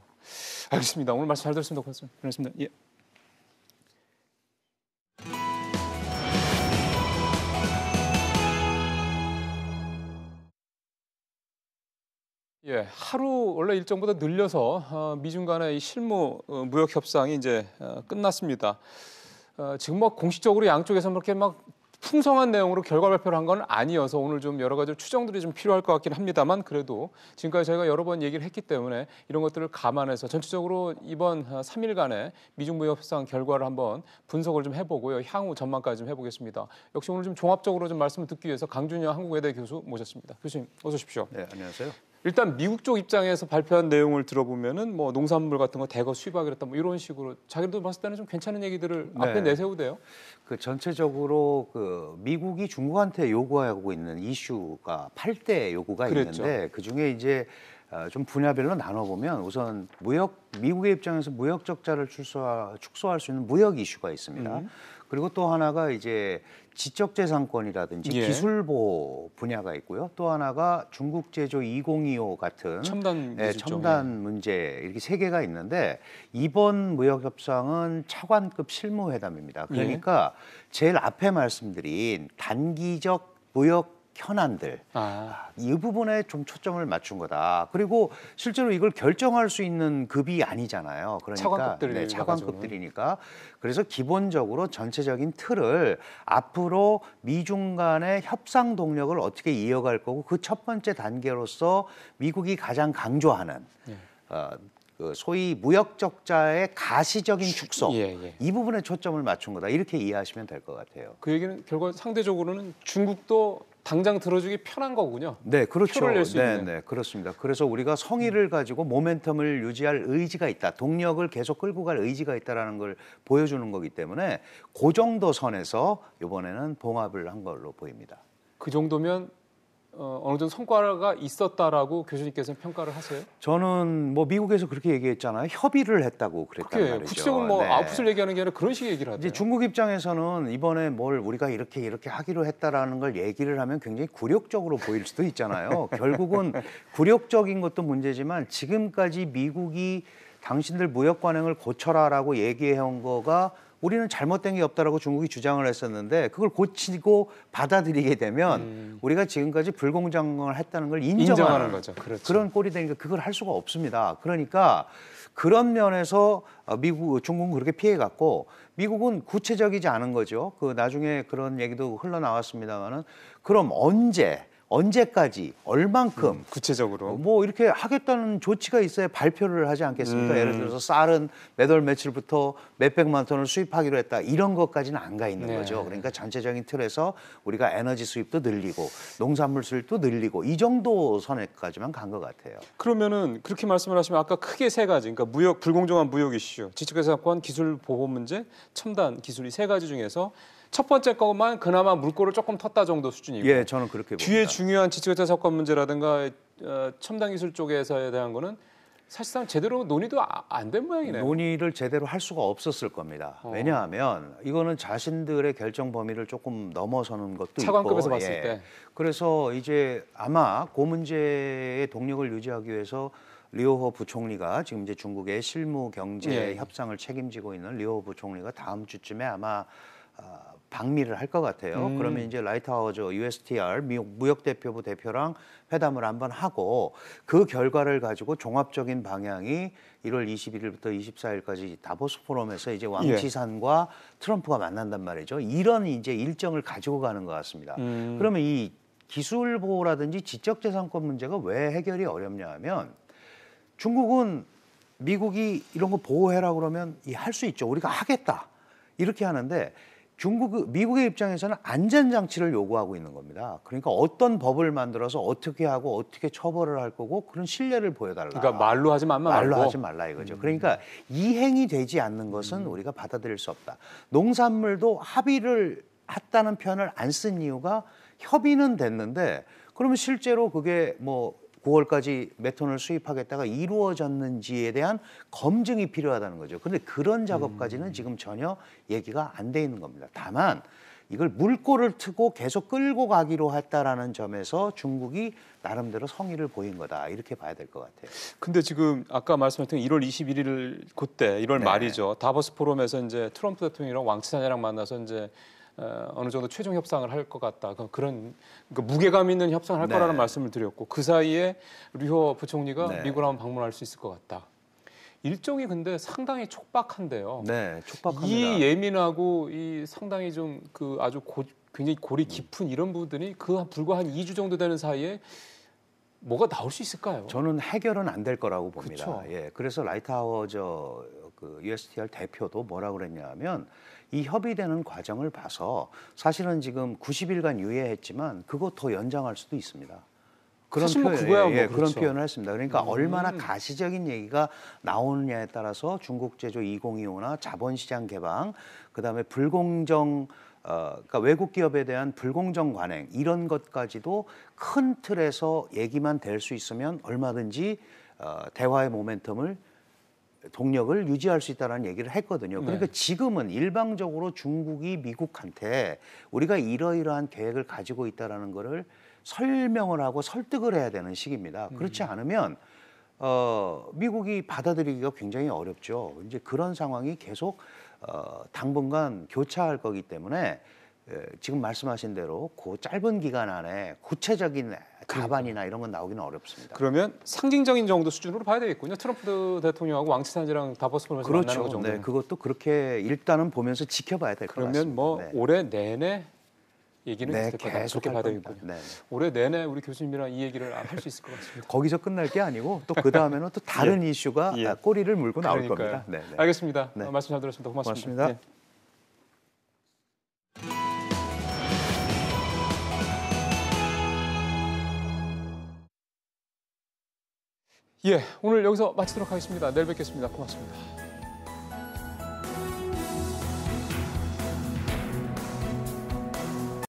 알겠습니다. 오늘 말씀 잘 들었습니다. 고맙습니다. 하루 원래 일정보다 늘려서 미중 간의 이 실무 무역 협상이 이제 끝났습니다. 지금 뭐 공식적으로 양쪽에서 그렇게 막 풍성한 내용으로 결과 발표를 한 건 아니어서 오늘 좀 여러 가지 추정들이 좀 필요할 것 같긴 합니다만 그래도 지금까지 저희가 여러 번 얘기를 했기 때문에 이런 것들을 감안해서 전체적으로 이번 3일간의 미중 무역 협상 결과를 한번 분석을 좀 해보고요. 향후 전망까지 좀 해보겠습니다. 역시 오늘 좀 종합적으로 좀 말씀을 듣기 위해서 강준영 한국외대 교수 모셨습니다. 교수님 어서 오십시오. 네, 안녕하세요. 일단 미국 쪽 입장에서 발표한 내용을 들어보면은 뭐 농산물 같은 거 대거 수입하기로 했다 뭐 이런 식으로 자기도 봤을 때는 좀 괜찮은 얘기들을 앞에 내세우대요. 그 전체적으로 그 미국이 중국한테 요구하고 있는 이슈가 8대 요구가 그랬죠. 있는데 그 중에 이제 좀 분야별로 나눠보면 우선 미국의 입장에서 무역 적자를 축소할 수 있는 무역 이슈가 있습니다. 그리고 또 하나가 이제 지적재산권이라든지 기술 보호 분야가 있고요. 또 하나가 중국 제조 2025 같은 첨단 문제 이렇게 세 개가 있는데 이번 무역 협상은 차관급 실무회담입니다. 그러니까 제일 앞에 말씀드린 단기적 무역 현안들 이 부분에 좀 초점을 맞춘 거다. 그리고 실제로 이걸 결정할 수 있는 급이 아니잖아요. 그러니까 차관급들이니까 그래서 기본적으로 전체적인 틀을 앞으로 미중 간의 협상 동력을 어떻게 이어갈 거고 그 첫 번째 단계로서 미국이 가장 강조하는 그 소위 무역 적자의 가시적인 축소 이 부분에 초점을 맞춘 거다. 이렇게 이해하시면 될 것 같아요. 그 얘기는 결과 상대적으로는 중국도 당장 들어주기 편한 거군요. 네, 그렇죠. 표를 낼 수 있는. 네, 그렇습니다. 그래서 우리가 성의를 가지고 모멘텀을 유지할 의지가 있다. 동력을 계속 끌고 갈 의지가 있다라는 걸 보여주는 거기 때문에 그 정도 선에서 이번에는 봉합을 한 걸로 보입니다. 그 정도면 어느 정도 성과가 있었다라고 교수님께서는 평가를 하세요? 저는 뭐 미국에서 그렇게 얘기했잖아요. 협의를 했다고 그랬단 말이죠. 구체적으로 뭐 아웃풋을 얘기하는 게 아니라 그런 식의 얘기를 하죠. 이제 중국 입장에서는 이번에 뭘 우리가 이렇게 하기로 했다라는 걸 얘기를 하면 굉장히 굴욕적으로 보일 수도 있잖아요. 결국은 굴욕적인 것도 문제지만 지금까지 미국이 당신들 무역 관행을 고쳐라라고 얘기해온 거가 우리는 잘못된 게 없다라고 중국이 주장을 했었는데 그걸 고치고 받아들이게 되면 우리가 지금까지 불공정을 했다는 걸 인정하는 거죠. 그렇죠. 그런 꼴이 되니까 그걸 할 수가 없습니다. 그러니까 그런 면에서 중국은 그렇게 피해갔고 미국은 구체적이지 않은 거죠. 그 나중에 그런 얘기도 흘러나왔습니다만은 그럼 언제까지 얼만큼 구체적으로 뭐 이렇게 하겠다는 조치가 있어야 발표를 하지 않겠습니까? 예를 들어서 쌀은 몇 월 며칠부터 몇백만 톤을 수입하기로 했다. 이런 것까지는 안 가 있는 거죠. 그러니까 전체적인 틀에서 우리가 에너지 수입도 늘리고 농산물 수입도 늘리고 이 정도 선에까지만 간 것 같아요. 그러면은 그렇게 말씀을 하시면 아까 크게 세 가지, 그러니까 불공정한 무역 이슈, 지적재산권, 기술 보호 문제, 첨단 기술 이 세 가지 중에서 첫 번째 것만 그나마 물꼬를 조금 텄다 정도 수준이고 예, 저는 그렇게 봅니다. 뒤에 중요한 지적재산권 문제라든가 첨단 기술 쪽에서에 대한 거는 사실상 제대로 논의도 안 된 모양이네요. 논의를 제대로 할 수가 없었을 겁니다. 왜냐하면 이거는 자신들의 결정 범위를 조금 넘어서는 것도 차관급에서 있고. 봤을 때. 그래서 이제 아마 그 문제의 동력을 유지하기 위해서 리오호 부총리가 지금 이제 중국의 실무 경제 협상을 책임지고 있는 리오호 부총리가 다음 주쯤에 아마 방미를 할 것 같아요. 그러면 이제 라이트하우저 USTR 무역대표부 대표랑 회담을 한번 하고 그 결과를 가지고 종합적인 방향이 1월 21일부터 24일까지 다보스 포럼에서 이제 왕치산과 트럼프가 만난단 말이죠. 이런 이제 일정을 가지고 가는 것 같습니다. 그러면 이 기술 보호라든지 지적재산권 문제가 왜 해결이 어렵냐 하면 중국은 미국이 이런 거 보호해라 그러면 할 수 있죠. 우리가 하겠다. 이렇게 하는데 미국의 입장에서는 안전장치를 요구하고 있는 겁니다. 그러니까 어떤 법을 만들어서 어떻게 하고 어떻게 처벌을 할 거고 그런 신뢰를 보여달라. 그러니까 말로 하지 말로 하지 말라 이거죠. 그러니까 이행이 되지 않는 것은 우리가 받아들일 수 없다. 농산물도 합의를 했다는 표현을 안 쓴 이유가 협의는 됐는데 그러면 실제로 그게 뭐 9월까지 몇 톤을 수입하겠다가 이루어졌는지에 대한 검증이 필요하다는 거죠. 그런데 그런 작업까지는 지금 전혀 얘기가 안 돼 있는 겁니다. 다만 이걸 물꼬를 트고 계속 끌고 가기로 했다라는 점에서 중국이 나름대로 성의를 보인 거다. 이렇게 봐야 될 것 같아요. 근데 지금 아까 말씀하신 1월 21일 그때 1월 말이죠. 다보스 포럼에서 이제 트럼프 대통령이랑 왕치산이랑 만나서 이제 어느 정도 최종 협상을 할 것 같다. 그런 무게감 있는 협상을 할 거라는 말씀을 드렸고 그 사이에 류호 부총리가 미국을 한번 방문할 수 있을 것 같다. 일정이 근데 상당히 촉박한데요. 네, 촉박합니다. 이 예민하고 이 상당히 좀 아주 굉장히 골이 깊은 이런 부분들이 불과 한 2주 정도 되는 사이에 뭐가 나올 수 있을까요? 저는 해결은 안 될 거라고 봅니다. 그쵸? 예, 그래서 라이트하우저 USTR 대표도 뭐라고 그랬냐면 이 협의되는 과정을 봐서 사실은 지금 90일간 유예했지만 그거 더 연장할 수도 있습니다. 사실 뭐 표현, 그거야 뭐 그런 그렇죠. 표현을 했습니다. 그러니까 얼마나 가시적인 얘기가 나오느냐에 따라서 중국 제조 2025나 자본시장 개방, 그다음에 불공정 그러니까 외국 기업에 대한 불공정 관행 이런 것까지도 큰 틀에서 얘기만 될 수 있으면 얼마든지 대화의 모멘텀을 동력을 유지할 수 있다는 얘기를 했거든요. 그러니까 지금은 일방적으로 중국이 미국한테 우리가 이러이러한 계획을 가지고 있다라는 거를 설명을 하고 설득을 해야 되는 시기입니다. 그렇지 않으면 미국이 받아들이기가 굉장히 어렵죠. 이제 그런 상황이 계속 당분간 교차할 거기 때문에 지금 말씀하신 대로 그 짧은 기간 안에 구체적인 답안이나 이런 건 나오기는 어렵습니다. 그러면 상징적인 정도 수준으로 봐야 되겠군요. 트럼프 대통령하고 왕치산지랑 다보스 포럼에서 그렇죠. 만나는 거 정도. 네, 그것도 그렇게 일단은 보면서 지켜봐야 될 것 같습니다. 그러면 뭐 올해 내내 얘기는 네, 될 거다. 계속 그렇게 봐야 할 겁니다. 되겠군요. 네. 올해 내내 우리 교수님이랑 이 얘기를 할 수 있을 것 같습니다. 거기서 끝날 게 아니고 또 그 다음에는 또 다른 이슈가 꼬리를 물고 나올 그러니까요. 겁니다. 네, 네. 알겠습니다. 네. 말씀 잘 들었습니다. 고맙습니다. 고맙습니다. 예, 오늘 여기서 마치도록 하겠습니다. 내일 뵙겠습니다. 고맙습니다.